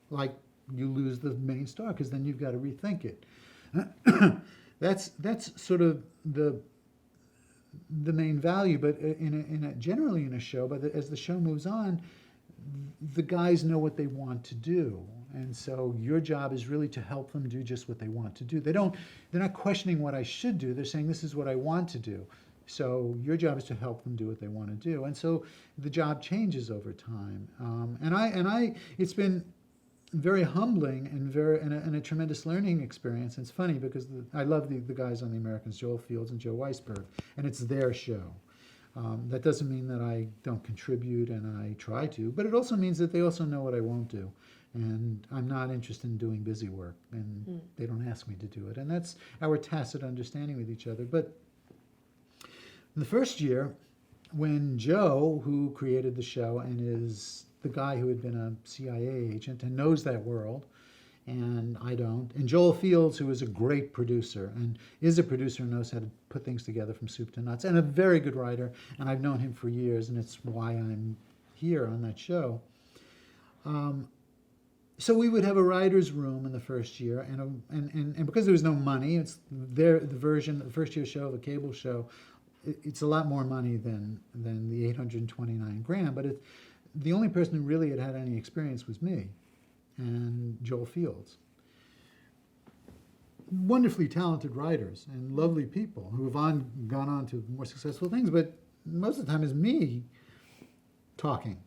like you lose the main star, because then you've got to rethink it. That's sort of the main value, but generally in a show, but as the show moves on, the guys know what they want to do, and so your job is really to help them do just what they want to do. They're not questioning what I should do. They're saying this is what I want to do. So your job is to help them do what they want to do, and so the job changes over time. It's been very humbling and a tremendous learning experience. It's funny because I love the guys on The Americans, Joel Fields and Joe Weisberg, and it's their show. That doesn't mean that I don't contribute, and I try to, but it also means that they also know what I won't do. And I'm not interested in doing busy work, and they don't ask me to do it. And that's our tacit understanding with each other. But in the first year, when Joe, who created the show and is the guy who had been a CIA agent and knows that world, and I don't, and Joel Fields, who is a great producer and is a producer and knows how to put things together from soup to nuts, and a very good writer, and I've known him for years, and it's why I'm here on that show. So we would have a writer's room in the first year, and because there was no money, it's the first year show, the cable show, it's a lot more money than the 829 grand, but the only person who really had any experience was me and Joel Fields. Wonderfully talented writers and lovely people who have gone on to more successful things, but most of the time is me talking.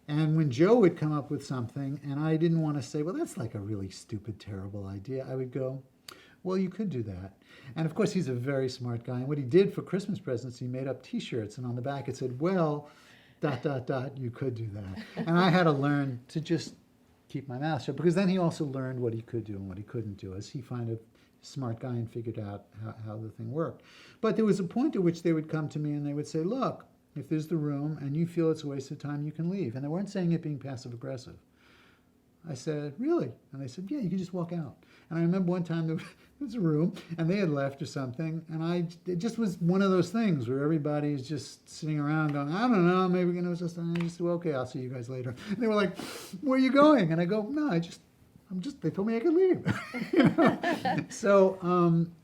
And when Joe would come up with something and I didn't want to say, well, that's like a really stupid, terrible idea, I would go, well, you could do that. And of course, he's a very smart guy. And what he did for Christmas presents, he made up T-shirts, and on the back it said, well, ... you could do that. And I had to learn to just keep my mouth shut, because then he also learned what he could do and what he couldn't do, as he found a smart guy and figured out how the thing worked. But there was a point at which they would come to me and they would say, look, if there's the room and you feel it's a waste of time, you can leave. And they weren't saying it being passive aggressive. I said, really? And they said, yeah, you can just walk out. And I remember one time there was a room and they had left or something, and it just was one of those things where everybody's just sitting around going, I don't know, maybe we're going to just, and I just said, well, okay, I'll see you guys later. And they were like, where are you going? And I go, no, they told me I could leave. So,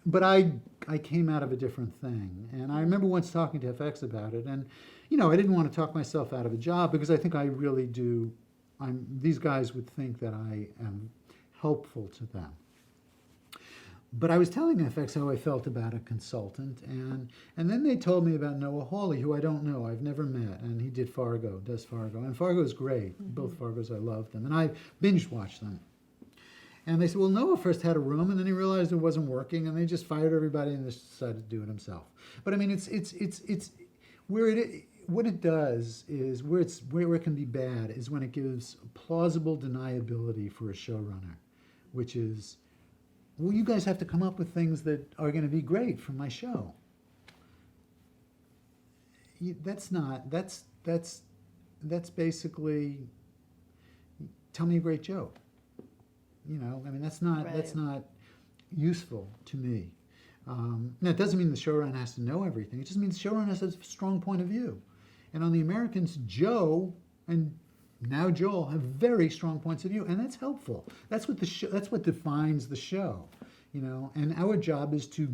but I came out of a different thing. And I remember once talking to FX about it, and, I didn't want to talk myself out of a job, because I think I really do. These guys would think that I am helpful to them. But I was telling FX how I felt about a consultant, and then they told me about Noah Hawley, who I don't know, I've never met, and he does Fargo, and Fargo is great. Mm-hmm. Both Fargos, I love them, and I binge watched them. And they said, well, Noah first had a room, and then he realized it wasn't working, and they just fired everybody and just decided to do it himself. But I mean, it's where what it does is where it can be bad is when it gives plausible deniability for a showrunner, which is, well, you guys have to come up with things that are going to be great for my show. That's basically, tell me a great joke. I mean, that's not useful to me. Now, it doesn't mean the showrunner has to know everything. It just means the showrunner has a strong point of view. And on The Americans, Joe and now Joel have very strong points of view, and that's helpful. That's what that's what defines the show, And our job is to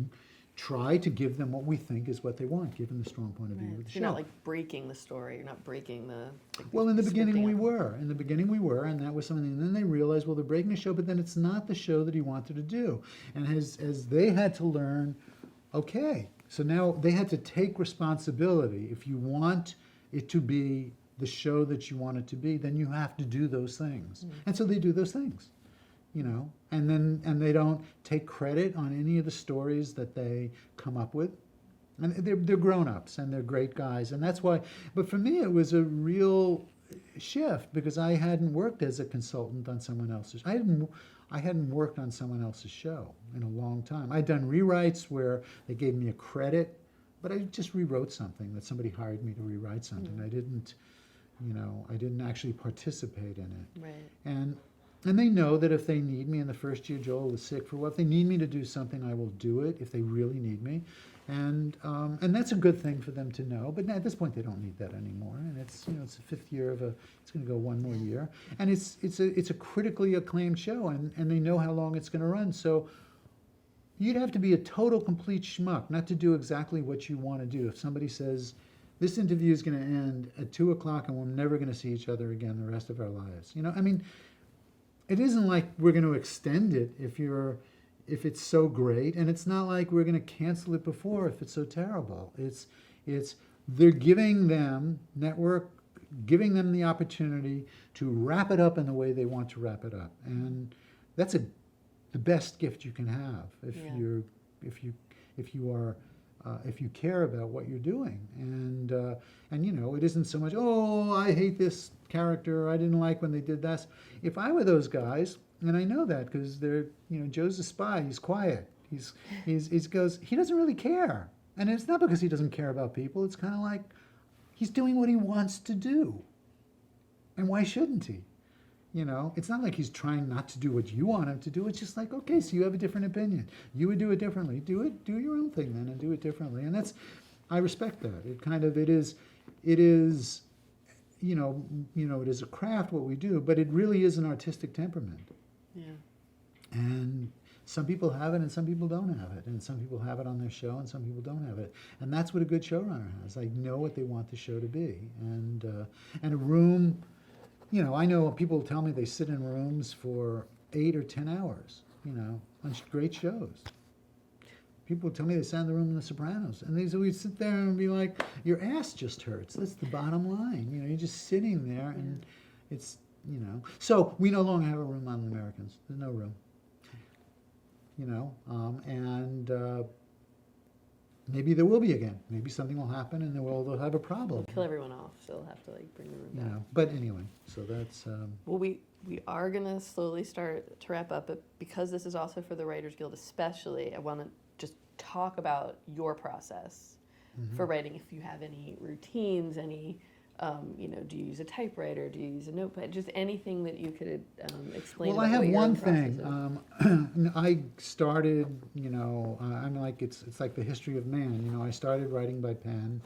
try to give them what we think is what they want, give them the strong point of view of the show. You're not like breaking the story. You're not breaking the. Well, in the beginning we were. In the beginning we were, and that was something. And then they realized, well, they're breaking the show, but then it's not the show that he wanted to do. And as they had to learn, okay, so now they had to take responsibility. If you want it to be the show that you want it to be, then you have to do those things. And so they do those things, and they don't take credit on any of the stories that they come up with. And they're grown-ups and they're great guys, and that's why. But for me, it was a real shift, because I hadn't worked as a consultant on someone else's. I hadn't worked on someone else's show in a long time. I'd done rewrites where they gave me a credit but I just rewrote something that somebody hired me to rewrite something. I didn't, I didn't actually participate in it. Right. And they know that if they need me in the first year, Joel was sick for a while. If they need me to do something, I will do it if they really need me. And that's a good thing for them to know. But at this point, they don't need that anymore. And it's it's the fifth year of it's going to go one more year. And it's a critically acclaimed show, and they know how long it's going to run. So you'd have to be a total complete schmuck not to do exactly what you want to do. If somebody says, this interview is going to end at 2:00 and we're never going to see each other again the rest of our lives. I mean, it isn't like we're going to extend it if it's so great, and it's not like we're going to cancel it before if it's so terrible. They're giving them giving them the opportunity to wrap it up in the way they want to wrap it up, and that's the best gift you can have if you care about what you're doing. And it isn't so much, oh, I hate this character, I didn't like when they did that. If I were those guys, and I know that because they're, Joe's a spy, he's quiet, he doesn't really care. And it's not because he doesn't care about people, it's kind of like he's doing what he wants to do. And why shouldn't he? It's not like he's trying not to do what you want him to do. It's just like, okay, so you have a different opinion. You would do it differently. Do your own thing then and do it differently. And I respect that. It is, it is a craft what we do, but it really is an artistic temperament. Yeah. And some people have it and some people don't have it. And some people have it on their show and some people don't have it. And that's what a good showrunner has. They know what they want the show to be. And a room, I know people tell me they sit in rooms for 8 or 10 hours, on great shows. People tell me they sat in the room in The Sopranos, and we sit there and be like, your ass just hurts. That's the bottom line. You're just sitting there, and it's, So we no longer have a room on The Americans. There's no room. Maybe there will be again. Maybe something will happen, and they'll have a problem. Kill everyone off, so they'll have to bring the room back. But anyway, so that's. Well, we are gonna slowly start to wrap up, but because this is also for the Writers Guild, especially, I want to just talk about your process for writing. If you have any routines, any, do you use a typewriter? Do you use a notepad? Just anything that you could explain. Well, I have one thing. Is. I started, I'm like it's like the history of man. I started writing by pen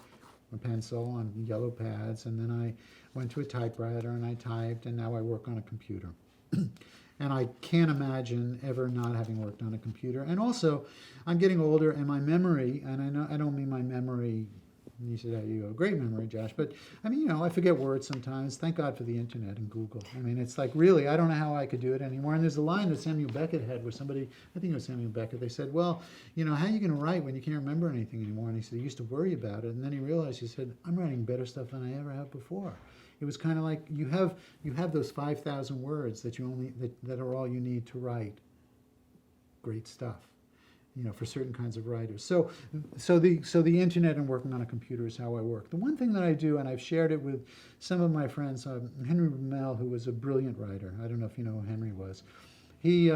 or pencil on yellow pads, and then I went to a typewriter and I typed, and now I work on a computer. And I can't imagine ever not having worked on a computer. And also, I'm getting older, and my memory, and I don't mean my memory. You said, you have a great memory, Josh. But, I mean, I forget words sometimes. Thank God for the internet and Google. I mean, it's like, really, I don't know how I could do it anymore. And there's a line that Samuel Beckett had where somebody, I think it was Samuel Beckett, they said, well, how are you going to write when you can't remember anything anymore? And he said he used to worry about it. And then he realized, he said, I'm writing better stuff than I ever have before. It was kind of like you have those 5,000 words that that are all you need to write great stuff. For certain kinds of writers. So the internet and working on a computer is how I work. The one thing that I do, and I've shared it with some of my friends, Henry Rommel, who was a brilliant writer. I don't know if you know who Henry was. He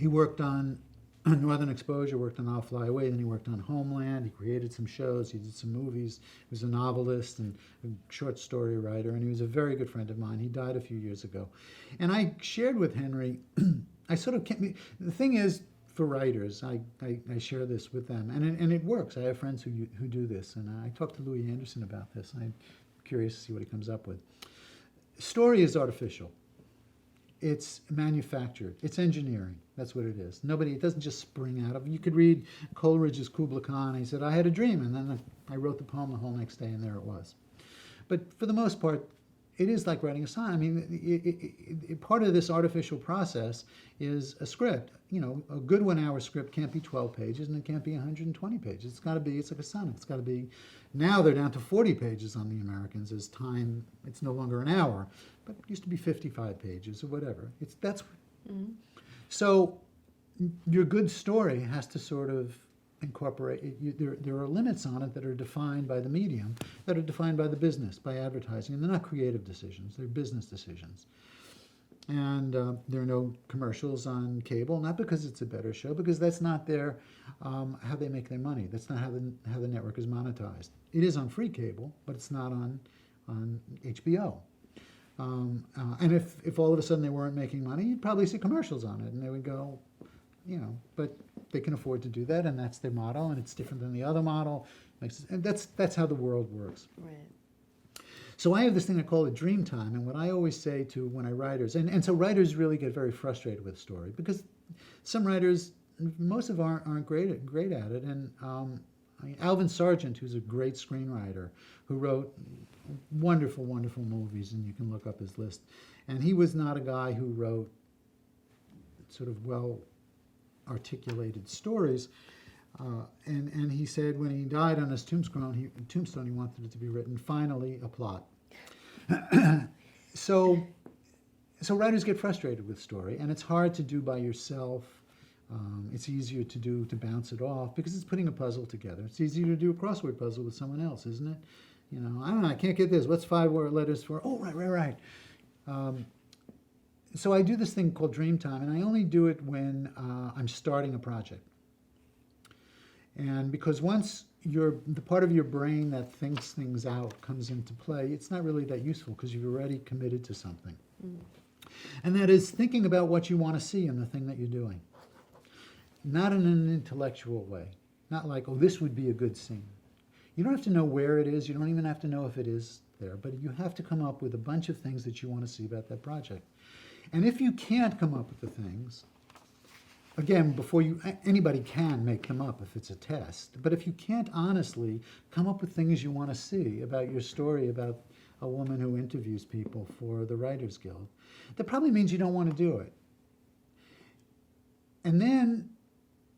worked on Northern Exposure, worked on I'll Fly Away, then he worked on Homeland, he created some shows, he did some movies, he was a novelist and a short story writer, and he was a very good friend of mine. He died a few years ago. And I shared with Henry, the thing is, for writers, I share this with them, and it works. I have friends who do this, and I talked to Louis Anderson about this, and I'm curious to see what he comes up with. Story is artificial. It's manufactured. It's engineering. That's what it is. It doesn't just spring out of. You could read Coleridge's Kubla Khan. He said, I had a dream, and then I wrote the poem the whole next day, and there it was. But for the most part, it is like writing a song. I mean, part of this artificial process is a script. A good 1 hour script can't be 12 pages and it can't be 120 pages. It's got to be, it's like a sonnet. It's got to be, now they're down to 40 pages on The Americans as time, it's no longer an hour, but it used to be 55 pages or whatever. So your good story has to sort of incorporate, there are limits on it that are defined by the medium, that are defined by the business, by advertising, and they're not creative decisions, they're business decisions. And there are no commercials on cable, not because it's a better show, because that's not their how they make their money. That's not how the network is monetized. It is on free cable, but it's not on HBO. And if all of a sudden they weren't making money, you'd probably see commercials on it, and they would go, but they can afford to do that, and that's their model, and it's different than the other model. And that's how the world works. Right. So I have this thing I call it dream time, and what I always say to when I writers, and so writers really get very frustrated with story because some writers, most of them aren't great at it, and I mean, Alvin Sargent, who's a great screenwriter, who wrote wonderful, wonderful movies, and you can look up his list, and he was not a guy who wrote sort of well articulated stories. And he said when he died on his tombstone, he wanted it to be written, finally, a plot. So writers get frustrated with story, and it's hard to do by yourself. It's easier to bounce it off because it's putting a puzzle together. It's easier to do a crossword puzzle with someone else, isn't it? I don't know, I can't get this. What's 5 letters for? Oh, right. So I do this thing called dream time, and I only do it when I'm starting a project. And because once the part of your brain that thinks things out comes into play, it's not really that useful because you've already committed to something. Mm. And that is thinking about what you want to see in the thing that you're doing. Not in an intellectual way. Not like, oh, this would be a good scene. You don't have to know where it is. You don't even have to know if it is there. But you have to come up with a bunch of things that you want to see about that project. And if you can't come up with the things, again, anybody can make them up if it's a test, but if you can't honestly come up with things you want to see about your story about a woman who interviews people for the Writers Guild, that probably means you don't want to do it. And then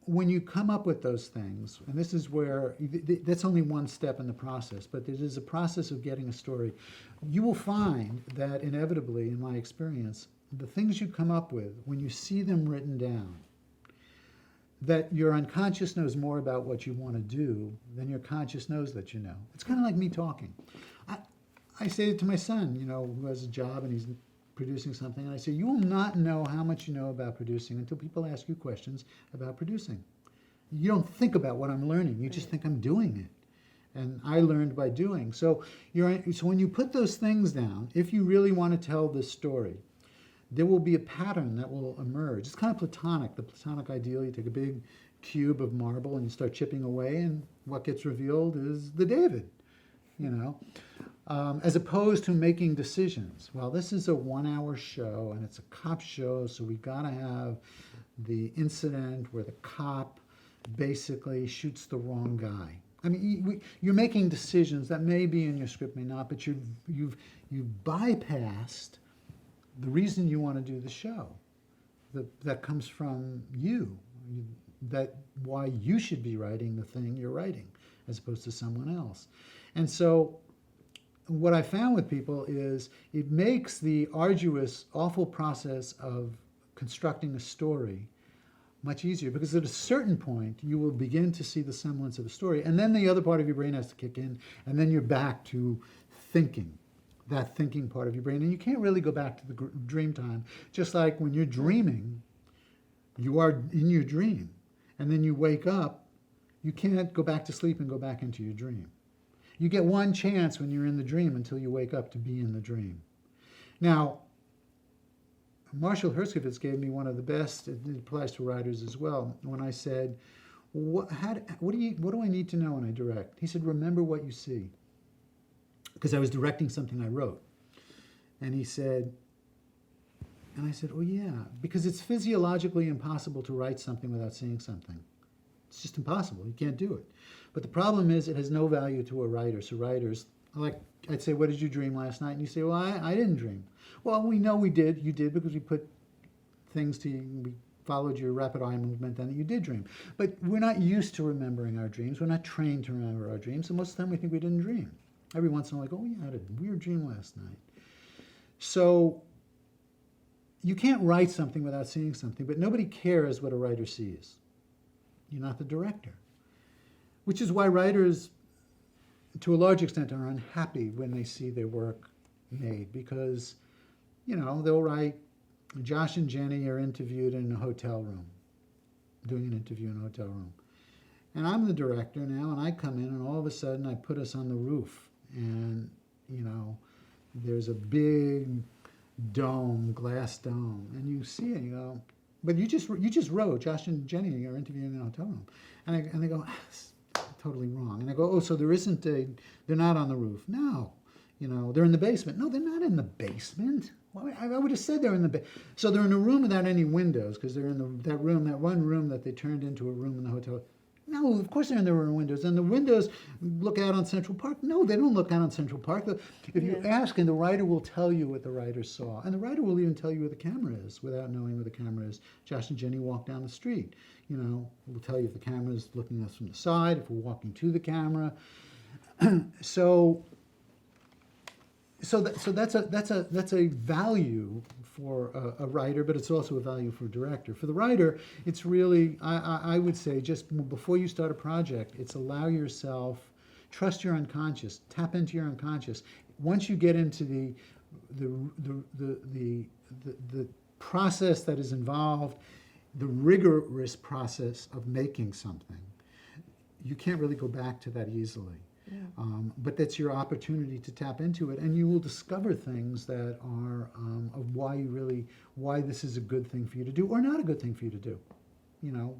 when you come up with those things, and this is where, that's only one step in the process, but it is a process of getting a story, you will find that inevitably, in my experience, the things you come up with, when you see them written down, that your unconscious knows more about what you want to do than your conscious knows that you know. It's kind of like me talking. I say it to my son, who has a job and he's producing something, and I say, you will not know how much you know about producing until people ask you questions about producing. You don't think about what I'm learning. You just think I'm doing it. And I learned by doing. So when you put those things down, if you really want to tell this story, there will be a pattern that will emerge. It's kind of Platonic, the Platonic ideal. You take a big cube of marble and you start chipping away, and what gets revealed is the David, as opposed to making decisions. Well, this is a 1-hour show, and it's a cop show, so we got to have the incident where the cop basically shoots the wrong guy. I mean, you're making decisions that may be in your script, may not, but you've bypassed the reason you want to do the show. That comes from you. That why you should be writing the thing you're writing as opposed to someone else. And so what I found with people is it makes the arduous, awful process of constructing a story much easier, because at a certain point you will begin to see the semblance of a story, and then the other part of your brain has to kick in, and then you're back to thinking, that thinking part of your brain. And you can't really go back to the dream time. Just like when you're dreaming, you are in your dream, and then you wake up, you can't go back to sleep and go back into your dream. You get one chance when you're in the dream until you wake up to be in the dream. Now, Marshall Herskovitz gave me one of the best, it applies to writers as well, when I said, what do I need to know when I direct? He said, remember what you see. Because I was directing something I wrote. And he said, and I said, oh yeah, because it's physiologically impossible to write something without seeing something. It's just impossible, you can't do it. But the problem is it has no value to a writer. So writers, I'd say, what did you dream last night? And you say, well, I didn't dream. Well, we know you did because we put things we followed your rapid eye movement, then you did dream. But we're not used to remembering our dreams. We're not trained to remember our dreams. So most of the time we think we didn't dream. Every once in a while, oh yeah, I had a weird dream last night. So you can't write something without seeing something, but nobody cares what a writer sees. You're not the director. Which is why writers, to a large extent, are unhappy when they see their work made, because, they'll write Josh and Jenny are interviewed in a hotel room, doing an interview in a hotel room. And I'm the director now, and I come in, and all of a sudden I put us on the roof. And, you know, there's a big dome, glass dome, and you see it, you go, but you just wrote, Josh and Jenny are interviewing in a hotel room. And they go, that's totally wrong. And I go, oh, so they're not on the roof. No, you know, they're in the basement. No, they're not in the basement. Well, I would have said they're in the basement. So they're in a room without any windows, because they're in that one room that they turned into a room in the hotel. No, of course they're in their windows. And the windows look out on Central Park. No, they don't look out on Central Park. If you ask, and the writer will tell you what the writer saw. And the writer will even tell you where the camera is without knowing where the camera is. Josh and Jenny walk down the street. You know, we'll tell you if the camera is looking at us from the side, if we're walking to the camera. So that's a value for a writer, but it's also a value for a director. For the writer, it's really, I would say, just before you start a project, it's allow yourself, trust your unconscious, tap into your unconscious. Once you get into the process that is involved, the rigorous process of making something, you can't really go back to that easily. Yeah. But that's your opportunity to tap into it, and you will discover things that are of why this is a good thing for you to do or not a good thing for you to do. You know,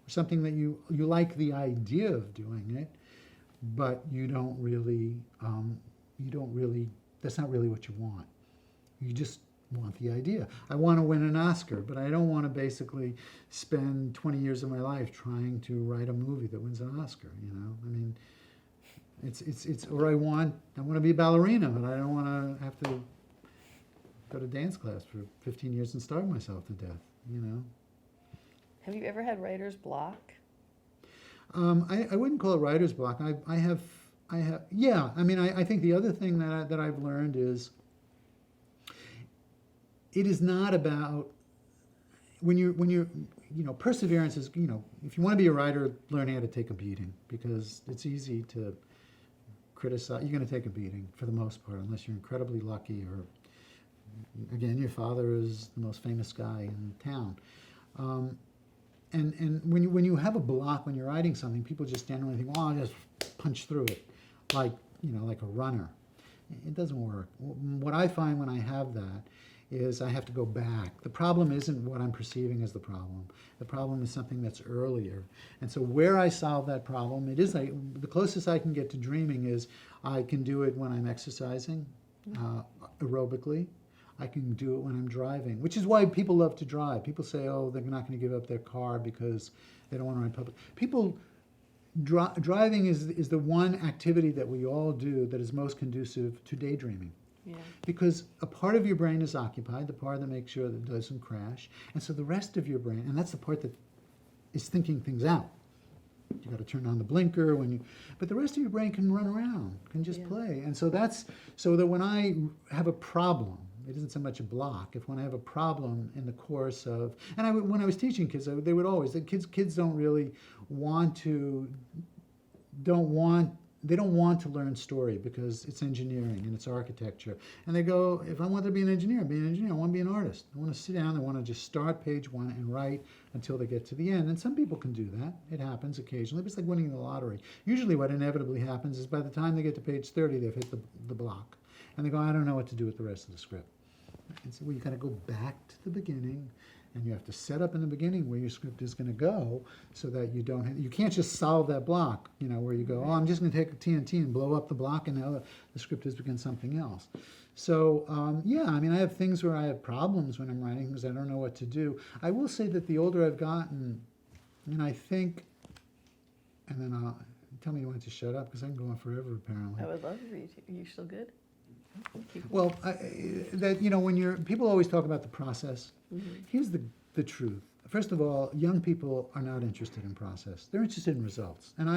something that you like the idea of doing it, but you don't really, that's not really what you want. You just want the idea. I want to win an Oscar, but I don't want to basically spend 20 years of my life trying to write a movie that wins an Oscar, you know? I mean, it's or I want to be a ballerina, but I don't want to have to go to dance class for 15 years and starve myself to death, you know. Have you ever had writer's block? I wouldn't call it writer's block. I have yeah. I mean, I think the other thing that I've learned is it is not about when you're you know, perseverance is, you know, if you want to be a writer, learn how to take a beating, because it's easy to criticize. You're going to take a beating for the most part, unless you're incredibly lucky, or again, your father is the most famous guy in town. And when you have a block when you're writing something, people just generally think, well, I'll just punch through it, like, you know, like a runner. It doesn't work. What I find when I have that is I have to go back. The problem isn't what I'm perceiving as the problem. The problem is something that's earlier. And so where I solve that problem, it is the closest I can get to dreaming is I can do it when I'm exercising aerobically. I can do it when I'm driving, which is why people love to drive. People say, oh, they're not going to give up their car because they don't want to ride public. People, driving is the one activity that we all do that is most conducive to daydreaming. Yeah. Because a part of your brain is occupied, the part that makes sure that it doesn't crash, and so the rest of your brain, and that's the part that is thinking things out. You got to turn on the blinker but the rest of your brain can run around, can just play, and so that when I have a problem, it isn't so much a block. If when I have a problem in the course of, and when I was teaching kids, they would always, the kids don't really they don't want to learn story because it's engineering and it's architecture. And they go, if I want to be an engineer, I'll be an engineer. I want to be an artist. I want to sit down, I want to just start page one and write until they get to the end. And some people can do that. It happens occasionally, but it's like winning the lottery. Usually what inevitably happens is by the time they get to page 30, they've hit the block. And they go, I don't know what to do with the rest of the script. And so, well, you got to go back to the beginning, and you have to set up in the beginning where your script is going to go, so that you can't just solve that block, you know, where you go, oh, I'm just going to take a TNT and blow up the block, and now the script has become something else. So, yeah, I mean, I have things where I have problems when I'm writing because I don't know what to do. I will say that the older I've gotten, and I think, and then tell me you want to shut up because I can go on forever, apparently. I would love to read. Are you still good? Well, when people always talk about the process. Mm-hmm. Here's the truth. First of all, young people are not interested in process. They're interested in results. And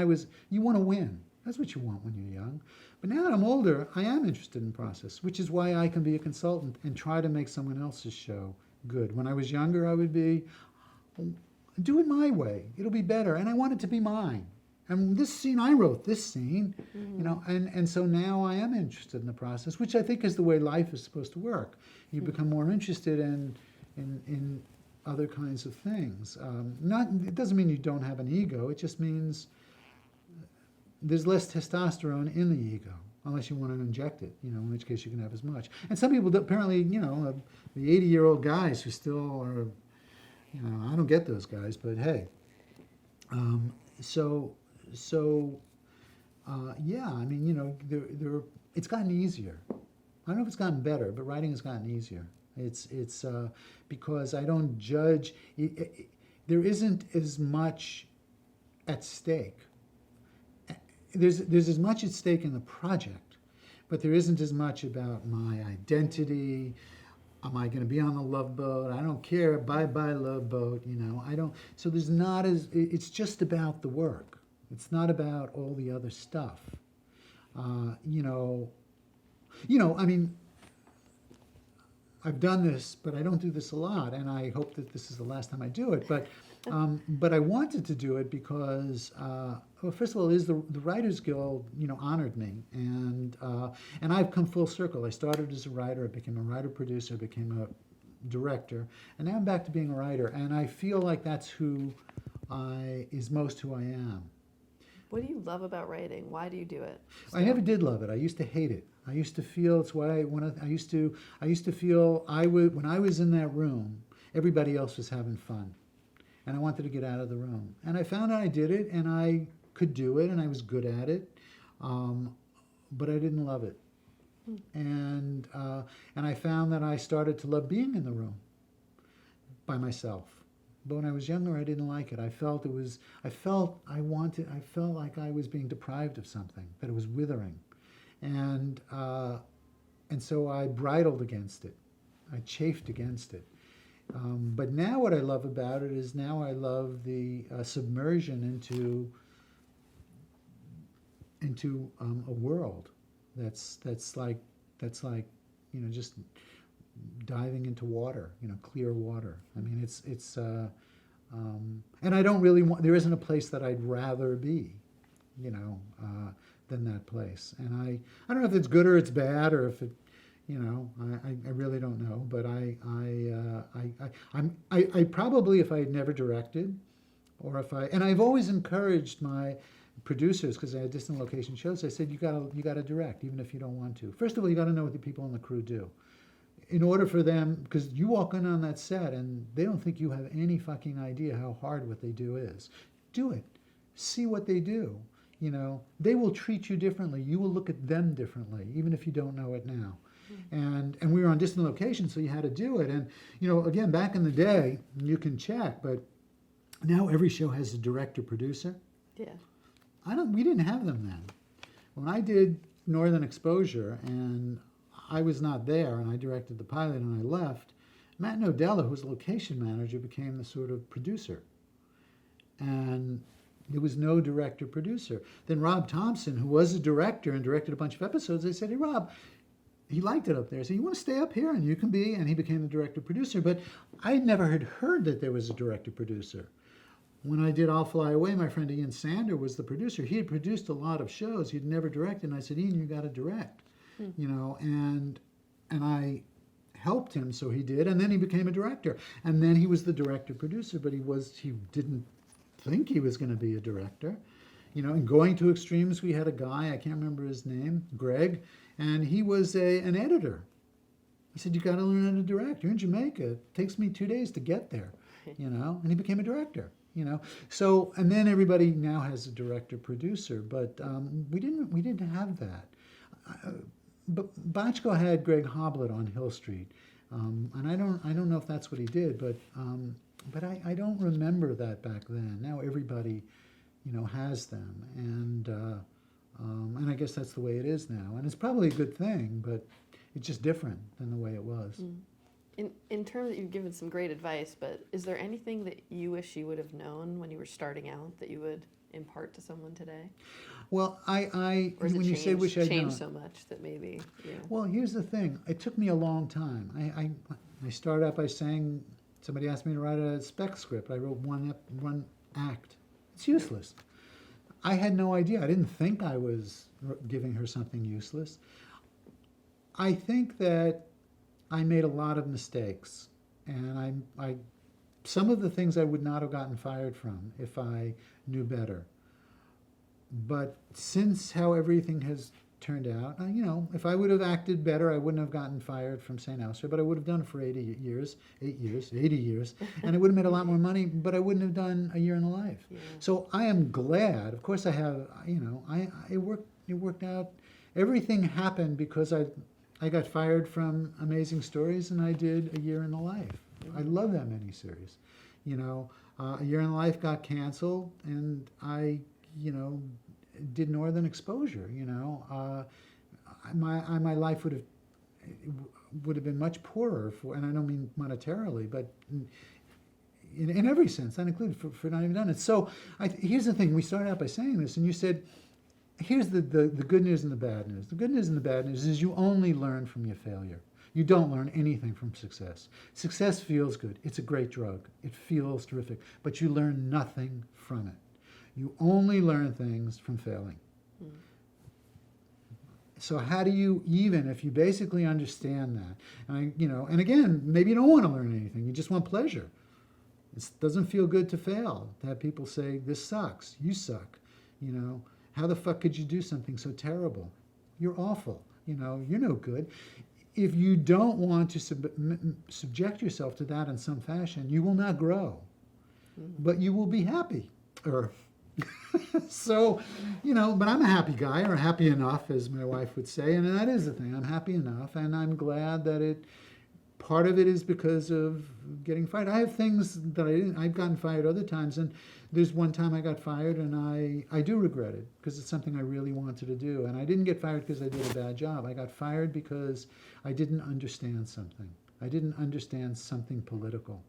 you want to win. That's what you want when you're young. But now that I'm older, I am interested in process, which is why I can be a consultant and try to make someone else's show good. When I was younger, I would be, do it my way. It'll be better. And I want it to be mine. And this scene, I wrote this scene, you know, and so now I am interested in the process, which I think is the way life is supposed to work. You become more interested in in other kinds of things. Not, it doesn't mean you don't have an ego. It just means there's less testosterone in the ego, unless you want to inject it, in which case you can have as much. And some people, apparently, the 80-year-old guys who still are, I don't get those guys, but hey. Yeah, I mean, it's gotten easier. I don't know if it's gotten better, but writing has gotten easier. It's because I don't judge. There isn't as much at stake. There's as much at stake in the project, but there isn't as much about my identity. Am I going to be on the Love Boat? I don't care. Bye-bye Love Boat. I don't. So there's not as. It's just about the work. It's not about all the other stuff. I mean, I've done this, but I don't do this a lot, and I hope that this is the last time I do it. But I wanted to do it because, well, first of all, the Writers Guild, honored me, and I've come full circle. I started as a writer, I became a writer-producer, became a director, and now I'm back to being a writer, and I feel like that's is most who I am. What do you love about writing? Why do you do it? I never did love it. I used to hate it. I used to feel it's why I used to feel when I was in that room, everybody else was having fun, and I wanted to get out of the room. And I found out I did it, and I could do it, and I was good at it, but I didn't love it. And I found that I started to love being in the room by myself. But when I was younger, I didn't like it. I felt like I was being deprived of something, that it was withering. And so I bridled against it. I chafed against it. But now what I love about it is now I love the submersion into a world that's like just diving into water, clear water. I mean, and I don't really want. There isn't a place that I'd rather be, than that place. And I don't know if it's good or it's bad or if it, I really don't know. But I probably, if I had never directed, or and I've always encouraged my producers, because I had distant location shows, I said, you gotta direct, even if you don't want to. First of all, you gotta know what the people on the crew do. In order for them, because you walk in on that set and they don't think you have any fucking idea how hard what they do is. Do it. See what they do. They will treat you differently. You will look at them differently, even if you don't know it now. And we were on distant location, so you had to do it. And, again, back in the day, you can check, but now every show has a director-producer. Yeah. We didn't have them then. When I did Northern Exposure and I was not there and I directed the pilot and I left, Matt Nodella, who was a location manager, became the sort of producer. And there was no director-producer. Then Rob Thompson, who was a director and directed a bunch of episodes, they said, hey, Rob, he liked it up there. So you want to stay up here and you can be, and he became the director-producer. But I never had heard that there was a director-producer. When I did I'll Fly Away, my friend Ian Sander was the producer. He had produced a lot of shows. He'd never directed. And I said, Ian, you got to direct. And I helped him, so he did, and then he became a director, and then he was the director-producer, but he didn't think he was going to be a director, and Going to Extremes, we had a guy, I can't remember his name, Greg, and he was an editor. He said, you got to learn how to direct. You're in Jamaica. It takes me 2 days to get there, and he became a director. So, and then everybody now has a director-producer, but we didn't have that. But Bachko had Greg Hoblet on Hill Street, and I don't know if that's what he did, but I don't remember that back then. Now everybody, has them, and I guess that's the way it is now, and it's probably a good thing, but it's just different than the way it was. In terms of, you've given some great advice, but is there anything that you wish you would have known when you were starting out that you would impart to someone today? Well, Or when you say wish I'd known, changed so much that maybe, Well, here's the thing. It took me a long time. I started out by saying, somebody asked me to write a spec script. I wrote one act. It's useless. I had no idea. I didn't think I was giving her something useless. I think that I made a lot of mistakes, and some of the things I would not have gotten fired from if I knew better. But since how everything has turned out, if I would have acted better, I wouldn't have gotten fired from St. Elsewhere, but I would have done it for 80 years, and I would have made a lot more money, but I wouldn't have done a year in the life. Yeah. So I am glad. Of course, I have. It worked out. Everything happened because I got fired from Amazing Stories, and I did a year in the life. I love that miniseries. A Year in the Life got canceled, and I did Northern Exposure. My life would have been much poorer and I don't mean monetarily, but in every sense, that included for not having done it. So here's the thing: we started out by saying this, and you said, here's the good news and the bad news. The good news and the bad news is you only learn from your failure. You don't learn anything from success. Success feels good. It's a great drug. It feels terrific, but you learn nothing from it. You only learn things from failing. So how do you, even if you basically understand that, and again, maybe you don't want to learn anything. You just want pleasure. It doesn't feel good to fail. To have people say, this sucks. You suck. How the fuck could you do something so terrible? You're awful. You're no good. If you don't want to subject yourself to that in some fashion, you will not grow. But you will be happy. So, but I'm a happy guy, or happy enough, as my wife would say, and that is the thing. I'm happy enough, and I'm glad that part of it is because of getting fired. I have things that I've gotten fired other times, and there's one time I got fired, and I do regret it, because it's something I really wanted to do. And I didn't get fired because I did a bad job. I got fired because I didn't understand something. I didn't understand something political.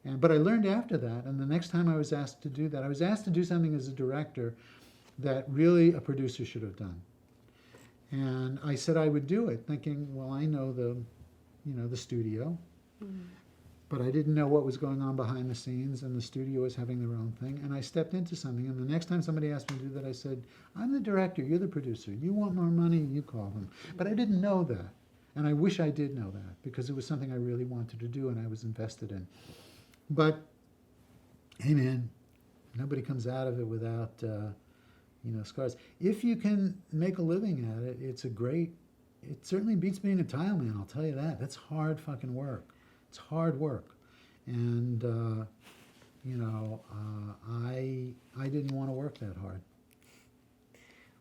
But I learned after that, and the next time I was asked to do that, I was asked to do something as a director that really a producer should have done. And I said I would do it, thinking, well, I know the studio, but I didn't know what was going on behind the scenes, and the studio was having their own thing. And I stepped into something, and the next time somebody asked me to do that, I said, I'm the director, you're the producer. You want more money, you call them. But I didn't know that, and I wish I did know that, because it was something I really wanted to do and I was invested in. But, hey man, nobody comes out of it without, scars. If you can make a living at it, it certainly beats being a tile man, I'll tell you that. That's hard fucking work. It's hard work. And, I didn't want to work that hard.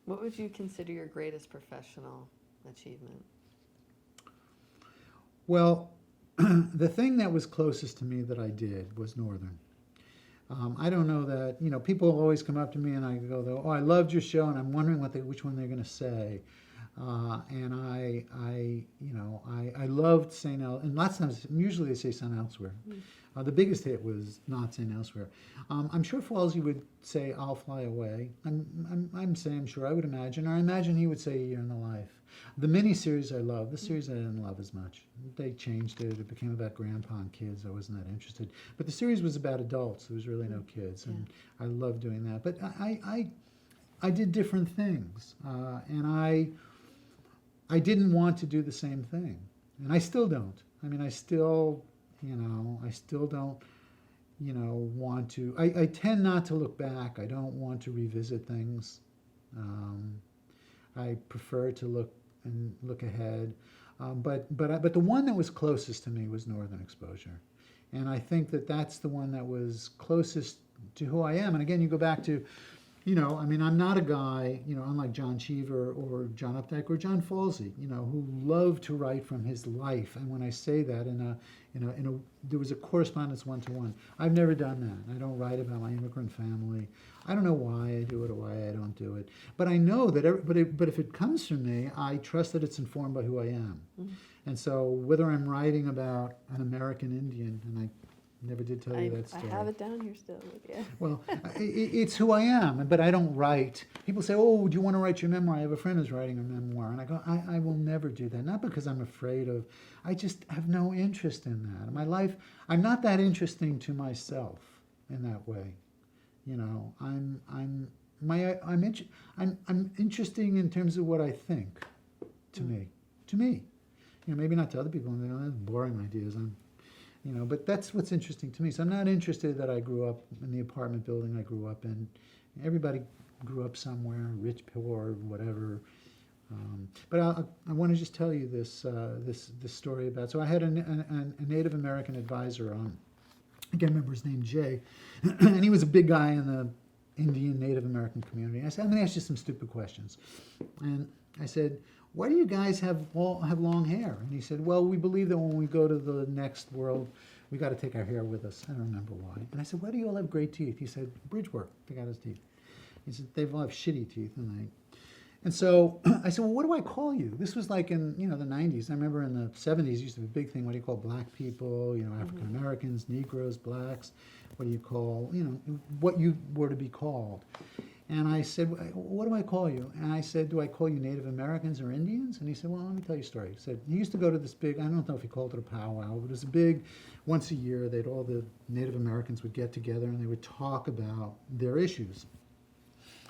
What would you consider your greatest professional achievement? Well, the thing that was closest to me that I did was Northern. I don't know that, people always come up to me and I go, oh, I loved your show, and I'm wondering which one they're going to say. And I loved St. Elsewhere, and lots of times, usually they say St. Elsewhere. The biggest hit was not St. Elsewhere. I'm sure Falsey would say I'll Fly Away. I'm saying sure, I would imagine, or I imagine he would say A Year in the Life. The miniseries I love. The series I didn't love as much. They changed it. It became about grandpa and kids. I wasn't that interested. But the series was about adults. There was really no kids, and I loved doing that. But I did different things, and I didn't want to do the same thing, and I still don't. I mean, I still don't, want to. I tend not to look back. I don't want to revisit things. I prefer to look ahead. But the one that was closest to me was Northern Exposure, and I think that that's the one that was closest to who I am. And again, you go back to, I'm not a guy, unlike John Cheever or John Updike or John Falsey, who loved to write from his life. And when I say that, there was a correspondence one-to-one. I've never done that. I don't write about my immigrant family. I don't know why I do it or why I don't do it. But I know that, but if it comes from me, I trust that it's informed by who I am. Mm-hmm. And so whether I'm writing about an American Indian, and I never did tell you that story. I have it down here still. Yeah. Well, it's who I am, but I don't write. People say, oh, do you want to write your memoir? I have a friend who's writing a memoir. And I go, I will never do that. Not because I'm afraid of, I just have no interest in that. In my life, I'm not that interesting to myself in that way. I'm interesting in terms of what I think to me. Maybe not to other people. They don't have boring ideas. you know, but that's what's interesting to me. So I'm not interested that I grew up in the apartment building I grew up in. Everybody grew up somewhere, rich, poor, whatever. But I want to just tell you this story about. So I had a Native American advisor on. I can't remember his name, Jay, and he was a big guy in the Indian Native American community. I said, I'm going to ask you some stupid questions, and I said, why do you guys have long hair? And he said, well, we believe that when we go to the next world, we got to take our hair with us. I don't remember why. And I said, why do you all have great teeth? He said, bridge work. They got his teeth. He said, they all have shitty teeth, and so I said, well, what do I call you? This was like in, you know, the 90s. I remember in the 70s, used to be a big thing. What do you call black people, you know, African Americans, Negroes, blacks? What do you call, you know, what you were to be called? And I said, what do I call you? And I said, do I call you Native Americans or Indians? And he said, well, let me tell you a story. He said, he used to go to this big, I don't know if he called it a powwow, but it was a big, once a year, all the Native Americans would get together and they would talk about their issues.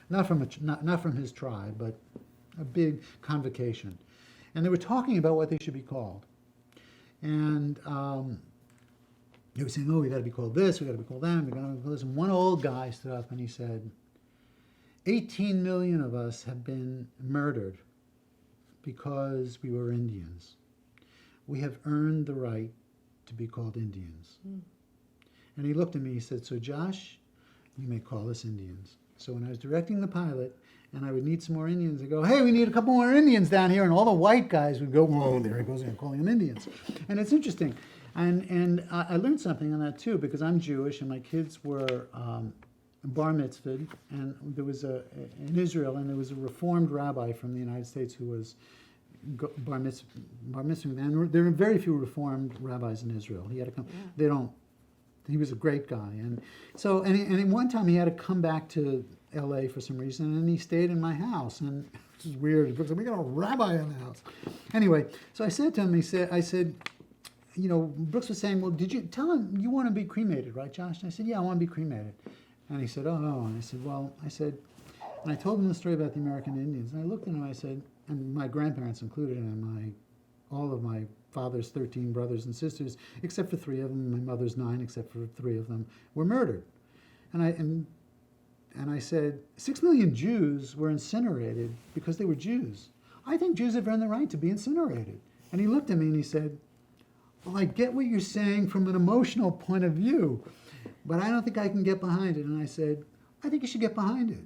Not from his tribe, but a big convocation. And they were talking about what they should be called. And they were saying, oh, we got to be called this, we got to be called that, we got to be called this. And one old guy stood up and he said, 18 million of us have been murdered because we were Indians. We have earned the right to be called Indians. And he looked at me, he said, so Josh, you may call us Indians. So when I was directing the pilot and I would need some more Indians, I'd go, hey, we need a couple more Indians down here. And all the white guys would go, whoa, there he goes, I'm calling them Indians. And it's interesting. And I learned something on that too, because I'm Jewish and my kids were bar mitzvahed. And there was in Israel, and there was a reformed rabbi from the United States who was bar mitzvah. And there are very few reformed rabbis in Israel. He had to come. Yeah. He was a great guy, and so and one time he had to come back to L.A. for some reason, and he stayed in my house, and this is weird because we got a rabbi in the house. Anyway, so I said to him, I said, you know, Brooks was saying, well, did you tell him you want to be cremated, right, Josh? And I said, yeah, I want to be cremated. And he said, oh, no. And I said, well, and I told him the story about the American Indians, and I looked at him, and I said, and my grandparents included, and all of my father's 13 brothers and sisters, except for 3 of them, my mother's 9, except for 3 of them, were murdered. And I said, 6 million Jews were incinerated because they were Jews. I think Jews have earned the right to be incinerated. And he looked at me and he said, well, I get what you're saying from an emotional point of view, but I don't think I can get behind it. And I said, I think you should get behind it.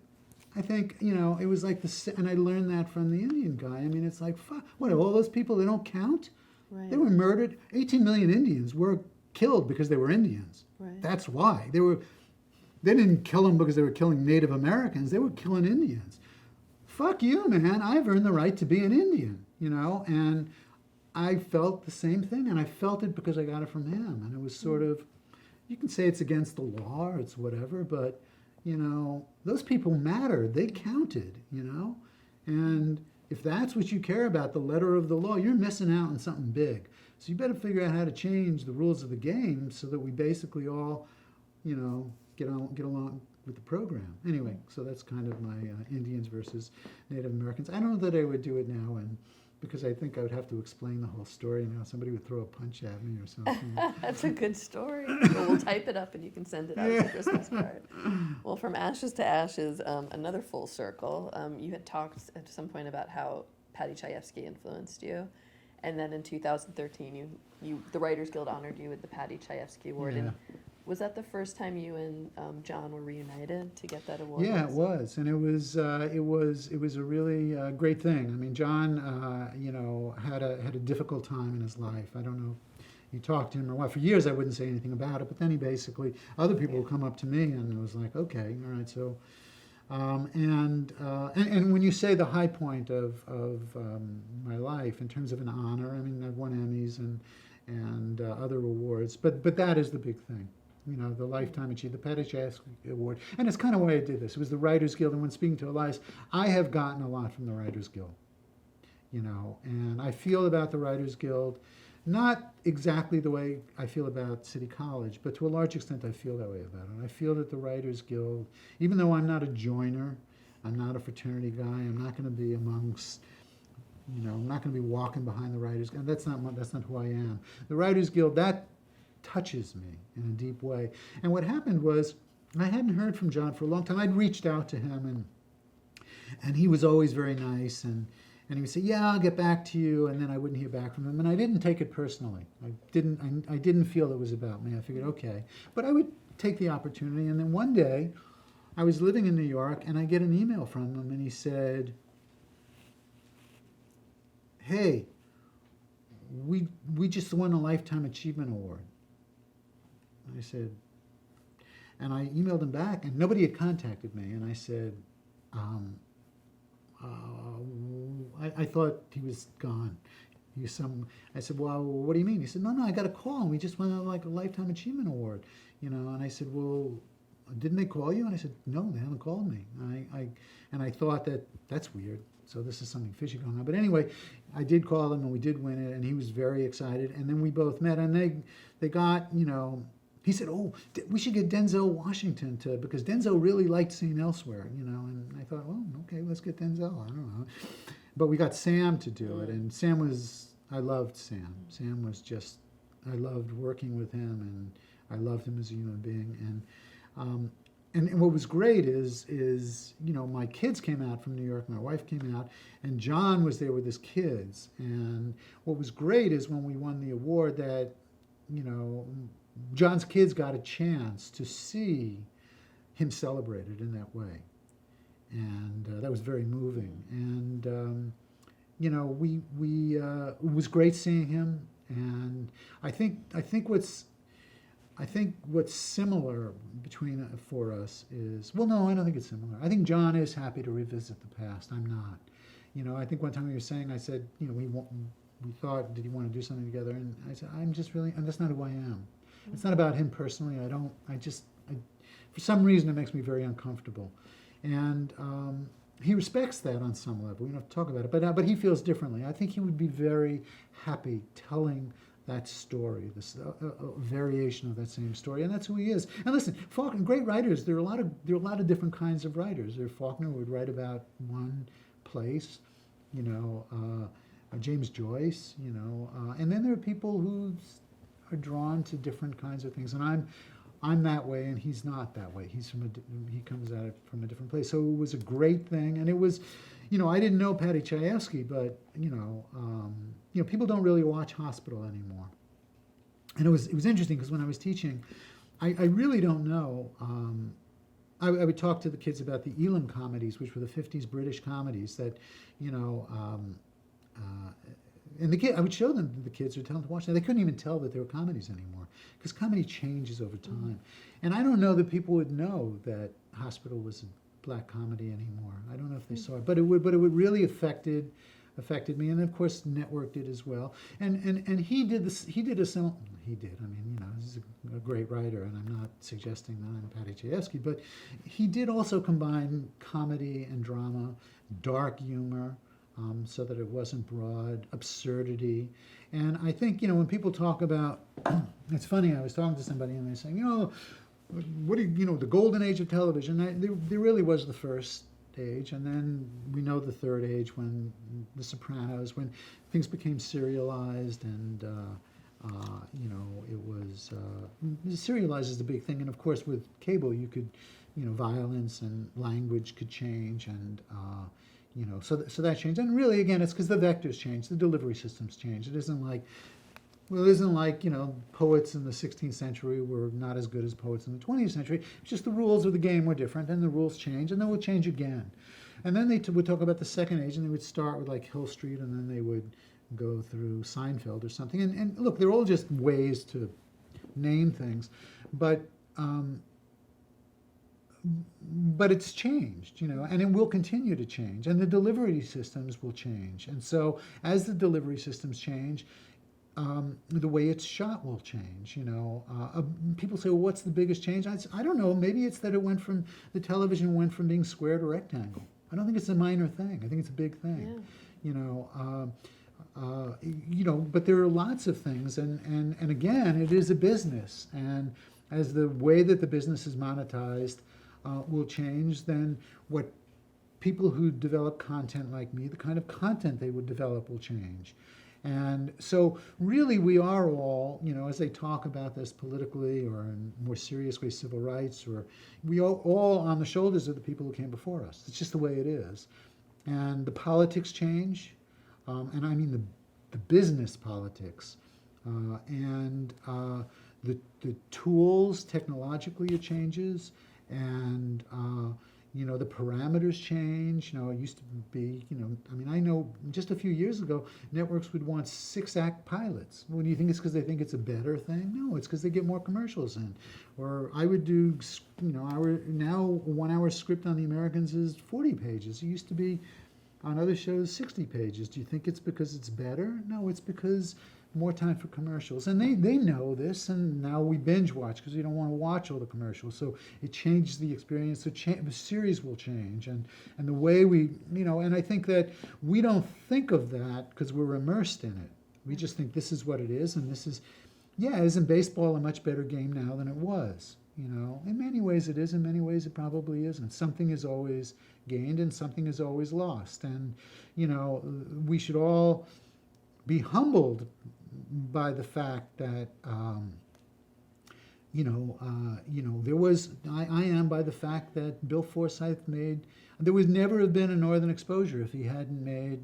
I think, you know, it was like and I learned that from the Indian guy. I mean, it's like, fuck, what, all those people, they don't count? Right. They were murdered. 18 million Indians were killed because they were Indians. Right. That's why. They didn't kill them because they were killing Native Americans. They were killing Indians. Fuck you, man. I've earned the right to be an Indian, you know? And I felt the same thing, and I felt it because I got it from him. And it was sort of, you can say it's against the law or it's whatever, but, you know, those people matter. They counted, you know? And if that's what you care about, the letter of the law, you're missing out on something big. So you better figure out how to change the rules of the game so that we basically all, you know, get along with the program. Anyway, so that's kind of my Indians versus Native Americans. I don't know that I would do it now, and because I think I would have to explain the whole story now. Somebody would throw a punch at me or something. That's a good story. Well, we'll type it up and you can send it out as a Christmas card. Well, from ashes to ashes, another full circle. You had talked at some point about how Paddy Chayefsky influenced you. And then in 2013, the Writers Guild honored you with the Paddy Chayefsky Award. Yeah. And was that the first time you and John were reunited to get that award? Yeah, it was, and it was a really great thing. I mean, John, you know, had a difficult time in his life. I don't know if you talked to him or what. For years, I wouldn't say anything about it, but then he basically, other people would come up to me, and it was like, okay, all right, so. And when you say the high point of my life in terms of an honor, I mean, I've won Emmys and other awards, but that is the big thing. You know, the Lifetime Achievement, the Paddy Chayefsky Award. And it's kind of why I did this. It was the Writers Guild, and when speaking to Elias, I have gotten a lot from the Writers Guild, you know, and I feel about the Writers Guild, not exactly the way I feel about City College, but to a large extent I feel that way about it. I feel that the Writers Guild, even though I'm not a joiner, I'm not a fraternity guy, I'm not going to be amongst, you know, I'm not going to be walking behind the Writers Guild. That's not who I am. The Writers Guild, that touches me in a deep way. And what happened was, I hadn't heard from John for a long time. I'd reached out to him, and he was always very nice, and he would say, yeah, I'll get back to you, and then I wouldn't hear back from him, and I didn't take it personally. I didn't feel it was about me. I figured, okay. But I would take the opportunity, and then one day, I was living in New York, and I get an email from him, and he said, hey, we just won a Lifetime Achievement Award. I said, and I emailed him back, and nobody had contacted me, and I said, I thought he was gone. I said, well, what do you mean? He said, no, I got a call, and we just won a Lifetime Achievement Award, And I said, well, didn't they call you? And I said, no, they haven't called me. And I thought that's weird. So this is something fishy going on. But anyway, I did call him, and we did win it, and he was very excited. And then we both met, and they got, he said, oh, we should get Denzel Washington because Denzel really liked St. Elsewhere, And I thought, well, okay, let's get Denzel. I don't know. But we got Sam to do it, and I loved Sam. Sam was I loved working with him, and I loved him as a human being. And what was great is my kids came out from New York, my wife came out, and John was there with his kids. And what was great is when we won the award that, John's kids got a chance to see him celebrated in that way. And that was very moving. And, it was great seeing him. And I think what's similar for us is, well, no, I don't think it's similar. I think John is happy to revisit the past. I'm not. I think one time you were saying, I said, we thought, did you want to do something together? And I said, and that's not who I am. It's not about him personally. For some reason, it makes me very uncomfortable. And he respects that on some level. We don't have to talk about it, but he feels differently. I think he would be very happy telling that story, this variation of that same story, and that's who he is. And listen, Faulkner, great writers. There are a lot of different kinds of writers. Faulkner would write about one place, James Joyce, and then there are people who are drawn to different kinds of things. And I'm that way, and he's not that way. He comes at it from a different place. So it was a great thing, and it was, I didn't know Paddy Chayefsky, but people don't really watch Hospital anymore. And it was interesting because when I was teaching, I really don't know. I would talk to the kids about the Elam comedies, which were the 50s British comedies that, and I would show them to the kids or tell them to watch them. They couldn't even tell that they were comedies anymore because comedy changes over time. And I don't know that people would know that Hospital was a black comedy anymore. I don't know if they saw it, but it would really affected me, and of course Network did as well. And he did this. He did a similar. He did. I mean, he's a great writer, and I'm not suggesting that I'm Paddy Chayefsky, but he did also combine comedy and drama, dark humor, so that it wasn't broad, absurdity. And I think, when people talk about, it's funny, I was talking to somebody and they're saying, what do the golden age of television, there really was the first age, and then we know the third age when The Sopranos, when things became serialized, and it was serialized is the big thing. And of course with cable you could, violence and language could change, and so that changed. And really, again, it's because the vectors changed, the delivery systems changed. It isn't like, poets in the 16th century were not as good as poets in the 20th century. It's just the rules of the game were different, and the rules changed, and they would change again. And then they would talk about the second age, and they would start with Hill Street, and then they would go through Seinfeld or something. And look, they're all just ways to name things, but it's changed, and it will continue to change, and the delivery systems will change. And so as the delivery systems change, the way it's shot will change. People say, well, what's the biggest change? I don't know. Maybe it's that the television went from being square to rectangle. I don't think it's a minor thing. I think it's a big thing. Yeah. But there are lots of things, and again, it is a business, and as the way that the business is monetized will change, then what people who develop content like me, the kind of content they would develop will change. And so really we are all, as they talk about this politically or in more serious ways, civil rights, or we are all on the shoulders of the people who came before us. It's just the way it is. And the politics change, and I mean the business politics, the tools technologically it changes, and the parameters change. It used to be, I know just a few years ago, networks would want 6-act pilots. Well, do you think it's because they think it's a better thing? No, it's because they get more commercials in. Or I would do, now a 1-hour script on The Americans is 40 pages. It used to be on other shows 60 pages. Do you think it's because it's better? No, it's because more time for commercials. And they know this, and now we binge watch because we don't want to watch all the commercials. So it changes the experience. The series will change, and the way we, and I think that we don't think of that because we're immersed in it. We just think this is what it is, and this is, isn't baseball a much better game now than it was? In many ways it is, in many ways it probably isn't. Something is always gained and something is always lost. And, we should all be humbled by the fact that, there was, I am by the fact that Bill Forsyth there would never have been a Northern Exposure if he hadn't made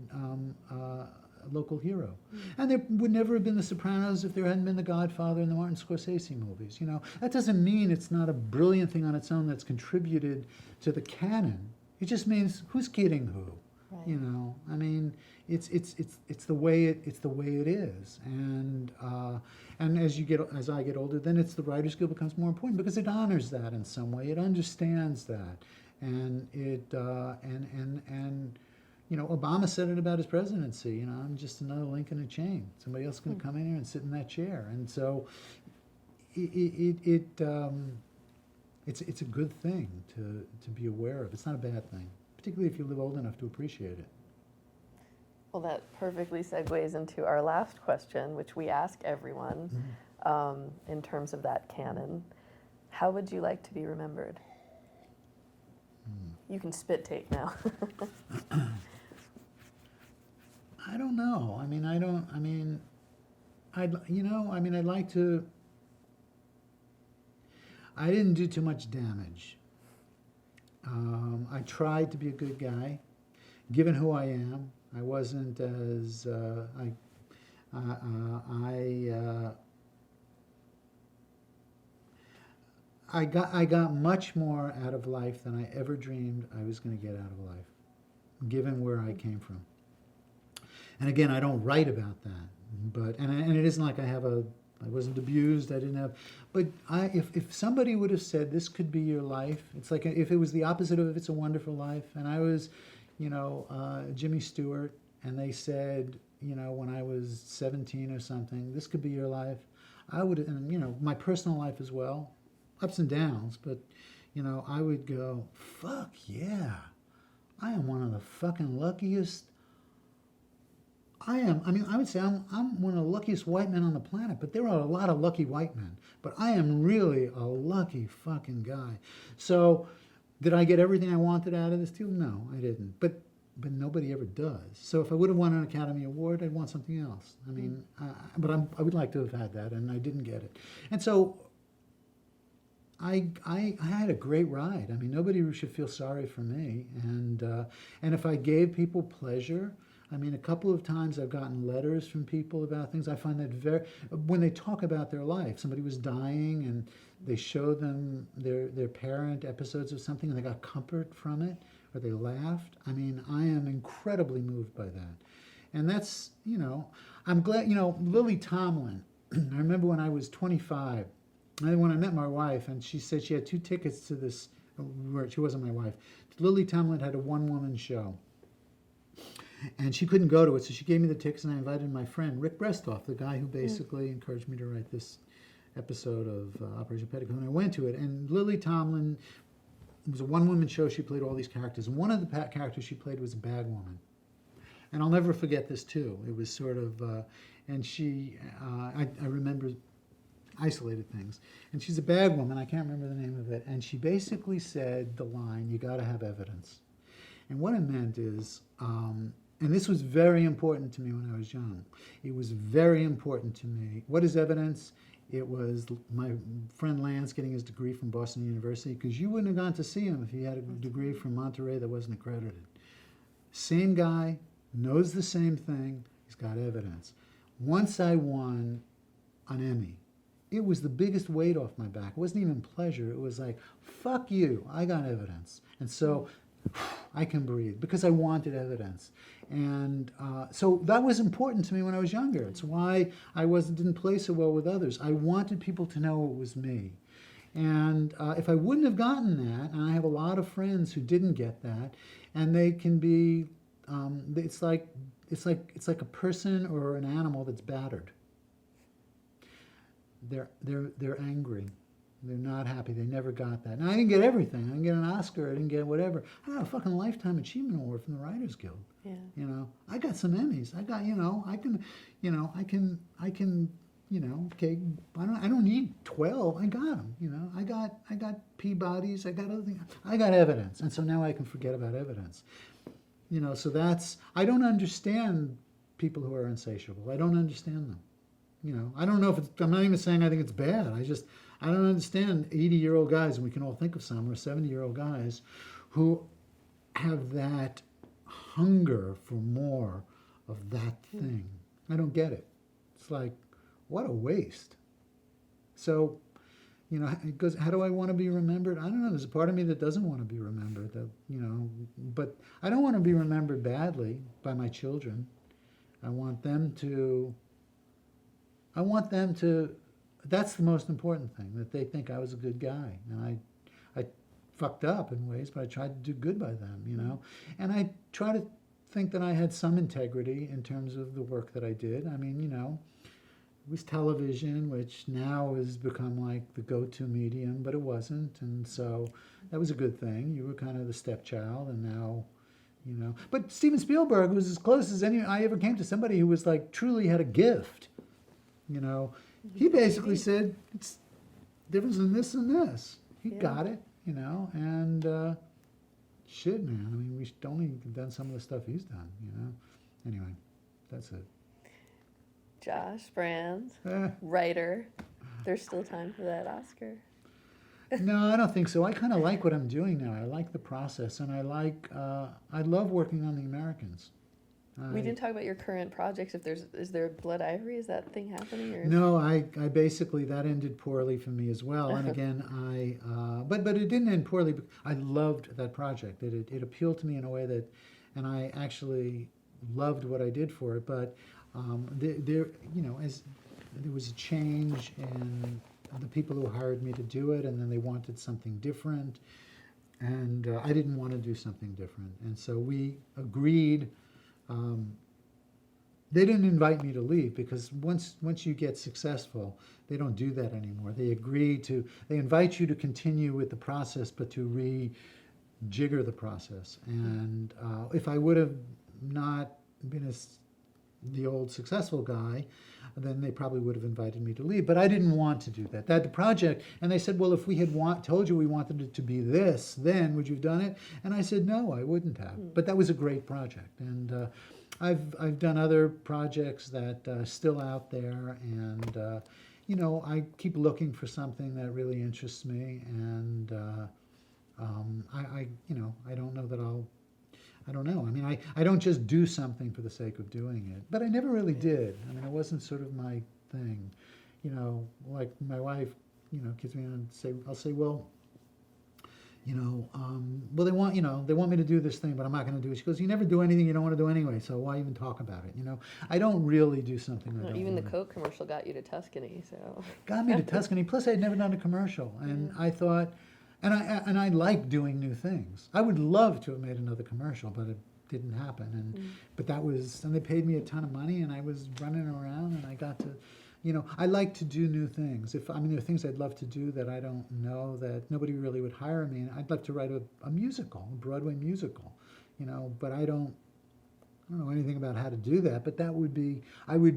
Local Hero. And there would never have been The Sopranos if there hadn't been The Godfather and the Martin Scorsese movies. That doesn't mean it's not a brilliant thing on its own that's contributed to the canon. It just means who's kidding who. Right. I mean, it's the way it is, and as I get older, then it's the Writers Guild becomes more important because it honors that in some way. It understands that, and Obama said it about his presidency. I'm just another link in a chain. Somebody else is going to come in here and sit in that chair, and so it's a good thing to be aware of. It's not a bad thing, particularly if you live old enough to appreciate it. Well, that perfectly segues into our last question, which we ask everyone, in terms of that canon. How would you like to be remembered? You can spit take now. I don't know. I'd like to. I didn't do too much damage. I tried to be a good guy. Given who I am, I wasn't as I got much more out of life than I ever dreamed I was going to get out of life, given where I came from. And again, I don't write about that, but and it isn't like I wasn't abused. I didn't have, but if somebody would have said this could be your life, it's like if it was the opposite of It's a Wonderful Life, and I was, Jimmy Stewart, and they said, when I was 17 or something, this could be your life, I would, and my personal life as well, ups and downs, but I would go, fuck yeah, I am one of the fucking luckiest. I would say I'm one of the luckiest white men on the planet, but there are a lot of lucky white men. But I am really a lucky fucking guy. So, did I get everything I wanted out of this deal? No, I didn't. But nobody ever does. So if I would have won an Academy Award, I'd want something else. But I would like to have had that, and I didn't get it. And so, I had a great ride. Nobody should feel sorry for me. And if I gave people pleasure. A couple of times I've gotten letters from people about things. I find that when they talk about their life, somebody was dying and they show them their parent episodes of something and they got comfort from it, or they laughed. I am incredibly moved by that. And that's, I'm glad, Lily Tomlin, I remember when I was 25, when I met my wife, and she said she had 2 tickets to this, she wasn't my wife. Lily Tomlin had a one-woman show. And she couldn't go to it, so she gave me the tickets, and I invited my friend, Rick Brestoff, the guy who basically encouraged me to write this episode of Operation Petticoat. And I went to it, and Lily Tomlin, it was a one-woman show. She played all these characters. And one of the characters she played was a bag woman. And I'll never forget this, too. It was sort of, and she, I remember isolated things. And she's a bag woman. I can't remember the name of it. And she basically said the line, you got to have evidence. And what it meant is, and this was very important to me when I was young. It was very important to me. What is evidence? It was my friend Lance getting his degree from Boston University, because you wouldn't have gone to see him if he had a degree from Monterey that wasn't accredited. Same guy, knows the same thing, he's got evidence. Once I won an Emmy, it was the biggest weight off my back. It wasn't even pleasure. It was like, fuck you, I got evidence. And so I can breathe because I wanted evidence. And so that was important to me when I was younger. It's why I didn't play so well with others. I wanted people to know it was me. And if I wouldn't have gotten that, and I have a lot of friends who didn't get that, and they can be, it's like a person or an animal that's battered. They're angry. They're not happy. They never got that. Now, I didn't get everything. I didn't get an Oscar. I didn't get whatever. I got a fucking Lifetime Achievement Award from the Writers Guild. Yeah. You know, I got some Emmys. I got, I can, okay, I don't need 12. I got them, I got Peabodys. I got other things. I got evidence. And so now I can forget about evidence. So I don't understand people who are insatiable. I don't understand them. I don't know if I'm not even saying I think it's bad. I don't understand 80-year-old guys, and we can all think of some, or 70-year-old guys who have that hunger for more of that thing. I don't get it. It's like, what a waste. So, it goes, how do I want to be remembered? I don't know. There's a part of me that doesn't want to be remembered, but I don't want to be remembered badly by my children. I want them to, that's the most important thing, that they think I was a good guy. And I fucked up in ways, but I tried to do good by them, And I try to think that I had some integrity in terms of the work that I did. I mean, it was television, which now has become like the go-to medium, but it wasn't. And so that was a good thing. You were kind of the stepchild, and now, But Steven Spielberg was as close as I ever came to somebody who was like truly had a gift. He basically said, it's difference in this and this. He got it, and shit, man. I mean, we don't even have done some of the stuff he's done, Anyway, that's it. Josh Brand, writer. There's still time for that Oscar. No, I don't think so. I kind of like what I'm doing now. I like the process, and I love working on The Americans. We didn't talk about your current projects. Is there Blood Ivory? Is that thing happening? Or? No, I basically, that ended poorly for me as well. And again, but it didn't end poorly. I loved that project. It appealed to me in a way that, and I actually loved what I did for it. But as there was a change in the people who hired me to do it, and then they wanted something different, and I didn't want to do something different, and so we agreed. They didn't invite me to leave, because once you get successful, they don't do that anymore. They invite you to continue with the process, but to rejigger the process. And if I would have not been the old successful guy, then they probably would have invited me to leave. But I didn't want to do that. The project, and they said, well, if we had told you we wanted it to be this, then would you have done it? And I said, no, I wouldn't have. But that was a great project. And I've done other projects that are still out there, and I keep looking for something that really interests me, and I don't know that I don't know. I mean, I don't just do something for the sake of doing it, but I never really did. I mean, it wasn't sort of my thing, like my wife, gives me and I'll say, well, well, they want me to do this thing, but I'm not going to do it. She goes, you never do anything you don't want to do anyway, so why even talk about it? I don't really do something I don't even want. The Coke commercial got you to Tuscany, so. Got me to Tuscany. Plus, I had never done a commercial, and I thought, and I like doing new things. I would love to have made another commercial, but it didn't happen. And but that was, and they paid me a ton of money, and I was running around, and I got to. I like to do new things. There are things I'd love to do that I don't know, that nobody really would hire me. And I'd love to write a musical, a Broadway musical, but I don't know anything about how to do that. But I would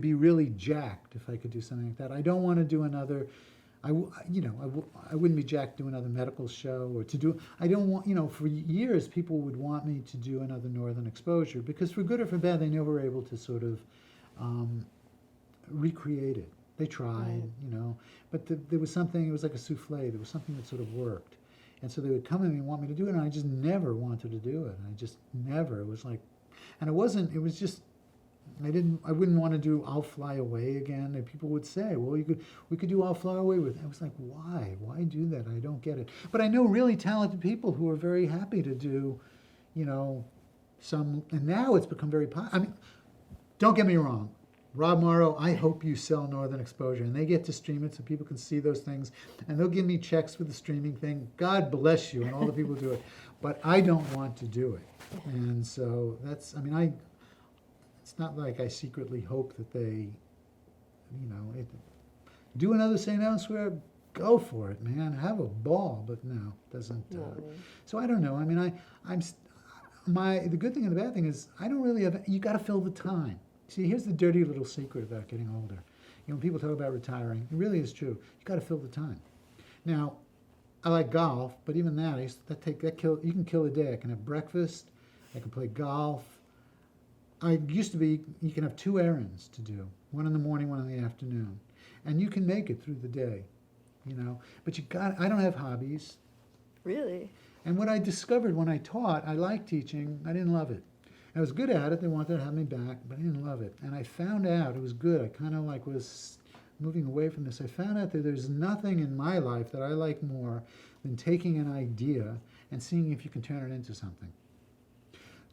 be really jacked if I could do something like that. I don't want to do another I wouldn't be jacked to do another medical show or to do. I don't want, for years people would want me to do another Northern Exposure because for good or for bad, they never were able to sort of recreate it. They tried, Right. but there was something. It was like a souffle. There was something that sort of worked, and so they would come to me and want me to do it, and I just never wanted to do it. I just never. It was like, and it wasn't. It was just I wouldn't want to do I'll Fly Away again. And people would say, well, we could do I'll Fly Away with. I was like, why? Why do that? I don't get it. But I know really talented people who are very happy to do, and now it's become very popular. I mean, don't get me wrong. Rob Morrow, I hope you sell Northern Exposure, and they get to stream it so people can see those things, and they'll give me checks for the streaming thing. God bless you, and all the people who do it. But I don't want to do it, and so it's not like I secretly hope that they, do another St. Elsewhere. Go for it, man. Have a ball. But no, doesn't. No. So I don't know. I mean, the good thing and the bad thing is I don't really have. You got to fill the time. See, here's the dirty little secret about getting older. When people talk about retiring, it really is true. You got to fill the time. Now, I like golf, but even that, you can kill a day. I can have breakfast. I can play golf. You can have 2 errands to do, one in the morning, one in the afternoon. And you can make it through the day, But I don't have hobbies. Really? And what I discovered when I taught, I liked teaching, I didn't love it. I was good at it, they wanted to have me back, but I didn't love it. And I found out it was good. I kind of was moving away from this. I found out that there's nothing in my life that I like more than taking an idea and seeing if you can turn it into something.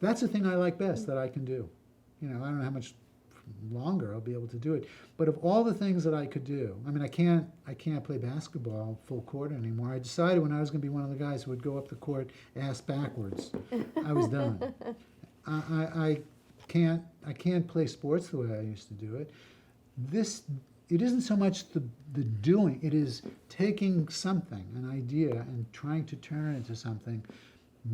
That's the thing I like best that I can do. I don't know how much longer I'll be able to do it. But of all the things that I could do, I mean, I can't play basketball full court anymore. I decided when I was going to be one of the guys who would go up the court ass backwards. I was done. I can't play sports the way I used to do it. It isn't so much the doing. It is taking something, an idea, and trying to turn it into something.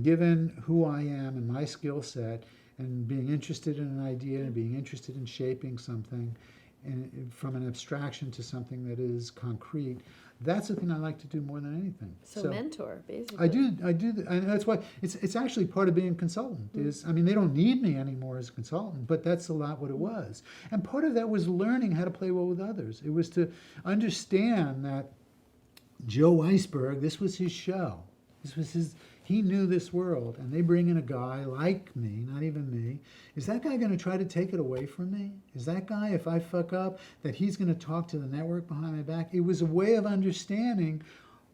Given who I am and my skill set, and being interested in an idea and being interested in shaping something and from an abstraction to something that is concrete, that's the thing I like to do more than anything. So mentor, basically. I do, and that's why it's actually part of being a consultant. They don't need me anymore as a consultant, but that's a lot what it was. And part of that was learning how to play well with others. It was to understand that Joe Weisberg, this was his show. He knew this world, and they bring in a guy like me, not even me. Is that guy going to try to take it away from me? Is that guy, if I fuck up, that he's going to talk to the network behind my back? It was a way of understanding,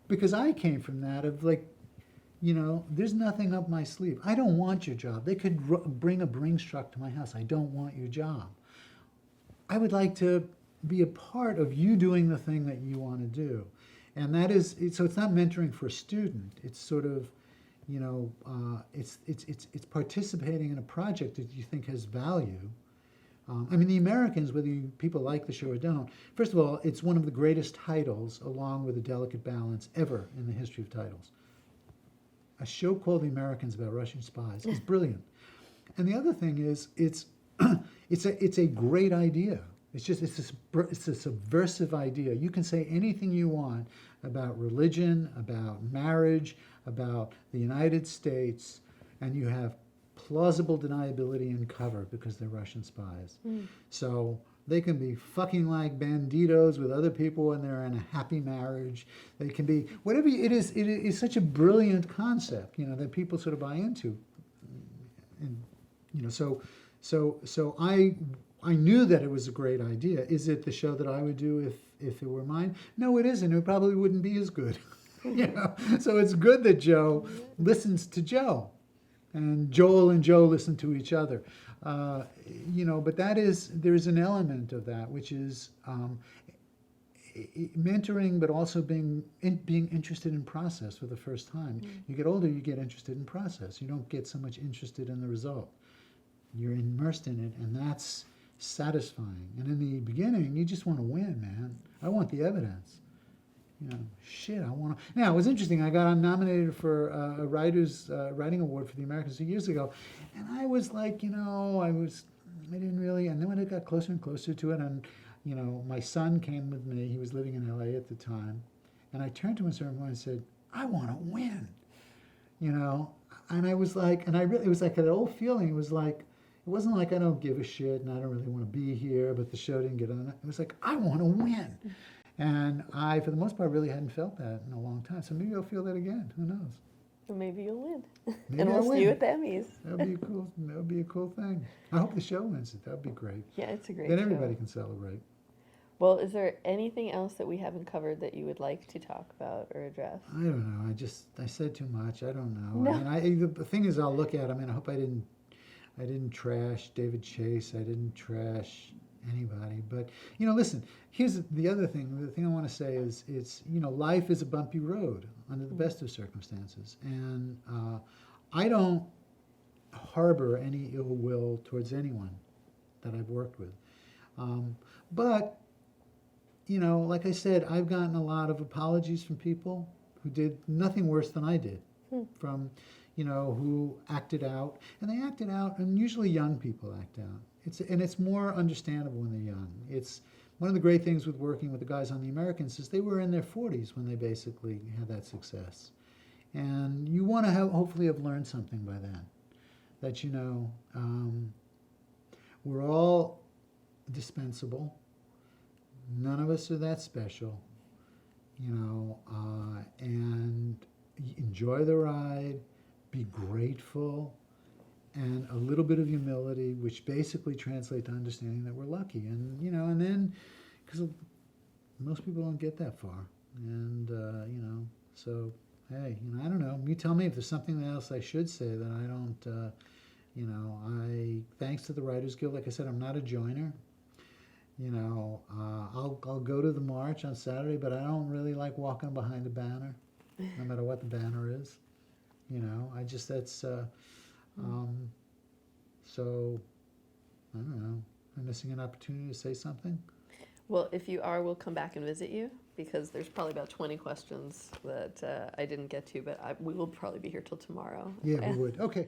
because I came from that, of there's nothing up my sleeve. I don't want your job. They could bring a Brinks truck to my house. I don't want your job. I would like to be a part of you doing the thing that you want to do. And that is, so it's not mentoring for a student. It's sort of, it's participating in a project that you think has value. The Americans, whether people like the show or don't, first of all, it's one of the greatest titles, along with A Delicate Balance, ever in the history of titles. A show called The Americans about Russian spies is brilliant. And the other thing is, it's a great idea. It's a subversive idea. You can say anything you want about religion, about marriage, about the United States, and you have plausible deniability and cover because they're Russian spies. So they can be fucking like banditos with other people and they're in a happy marriage. They can be whatever it is. It is such a brilliant concept, that people sort of buy into. And so I knew that it was a great idea. Is it the show that I would do if it were mine? No, it isn't. It probably wouldn't be as good. So it's good that Joe listens to Joe, and Joel and Joe listen to each other. But there's an element of that, which is mentoring, but also being interested in process for the first time. You get older, you get interested in process. You don't get so much interested in the result. You're immersed in it, and that's satisfying. And in the beginning, you just want to win, man. I want the evidence. I want to. Now, it was interesting. I got nominated for a writer's writing award for the Americans 2 years ago, and I was like, I didn't really. And then when it got closer and closer to it, and my son came with me. He was living in LA at the time, And I turned to him at a certain point and said, I want to win, you know? And I was like, and I really, it was like that old feeling. It was like, it wasn't like I don't give a shit and I don't really want to be here, but the show didn't get on. It was like, I want to win. And I, for the most part, really hadn't felt that in a long time. So maybe I'll feel that again. Who knows? Or maybe you'll win. Maybe And I'll we'll see you win. at the Emmys. That would be a cool thing. I hope the show wins it. That would be great. Yeah, it's a great Then show. everybody can celebrate. Well, is there anything else that we haven't covered that you would like to talk about or address? I don't know. I said too much. I don't know. No. I mean, the thing is, I'll look at. I mean, I hope I didn't trash David Chase. I didn't trash anybody. But you know, listen. Here's the other thing. The thing I want to say is, it's, you know, life is a bumpy road under the best of circumstances, and I don't harbor any ill will towards anyone that I've worked with. But you know, like I said, I've gotten a lot of apologies from people who did nothing worse than I did, from, you know, who acted out, and they acted out, and usually young people act out. It's more understandable when they're young. It's one of the great things with working with the guys on The Americans is they were in their 40s when they basically had that success, and you want to hopefully have learned something by then, that, you know, we're all dispensable. None of us are that special, you know, and enjoy the ride, be grateful, and a little bit of humility, which basically translate to understanding that we're lucky. And, you know, and then, because most people don't get that far. And, you know, so, hey, you know, I don't know. You tell me if there's something else I should say that I don't, you know, thanks to the Writers Guild, like I said, I'm not a joiner. You know, I'll go to the march on Saturday, but I don't really like walking behind the banner, no matter what the banner is. You know, so, I don't know. I'm missing an opportunity to say something. Well, if you are, we'll come back and visit you, because there's probably about 20 questions that I didn't get to, but we will probably be here till tomorrow. Yeah, we would. Okay.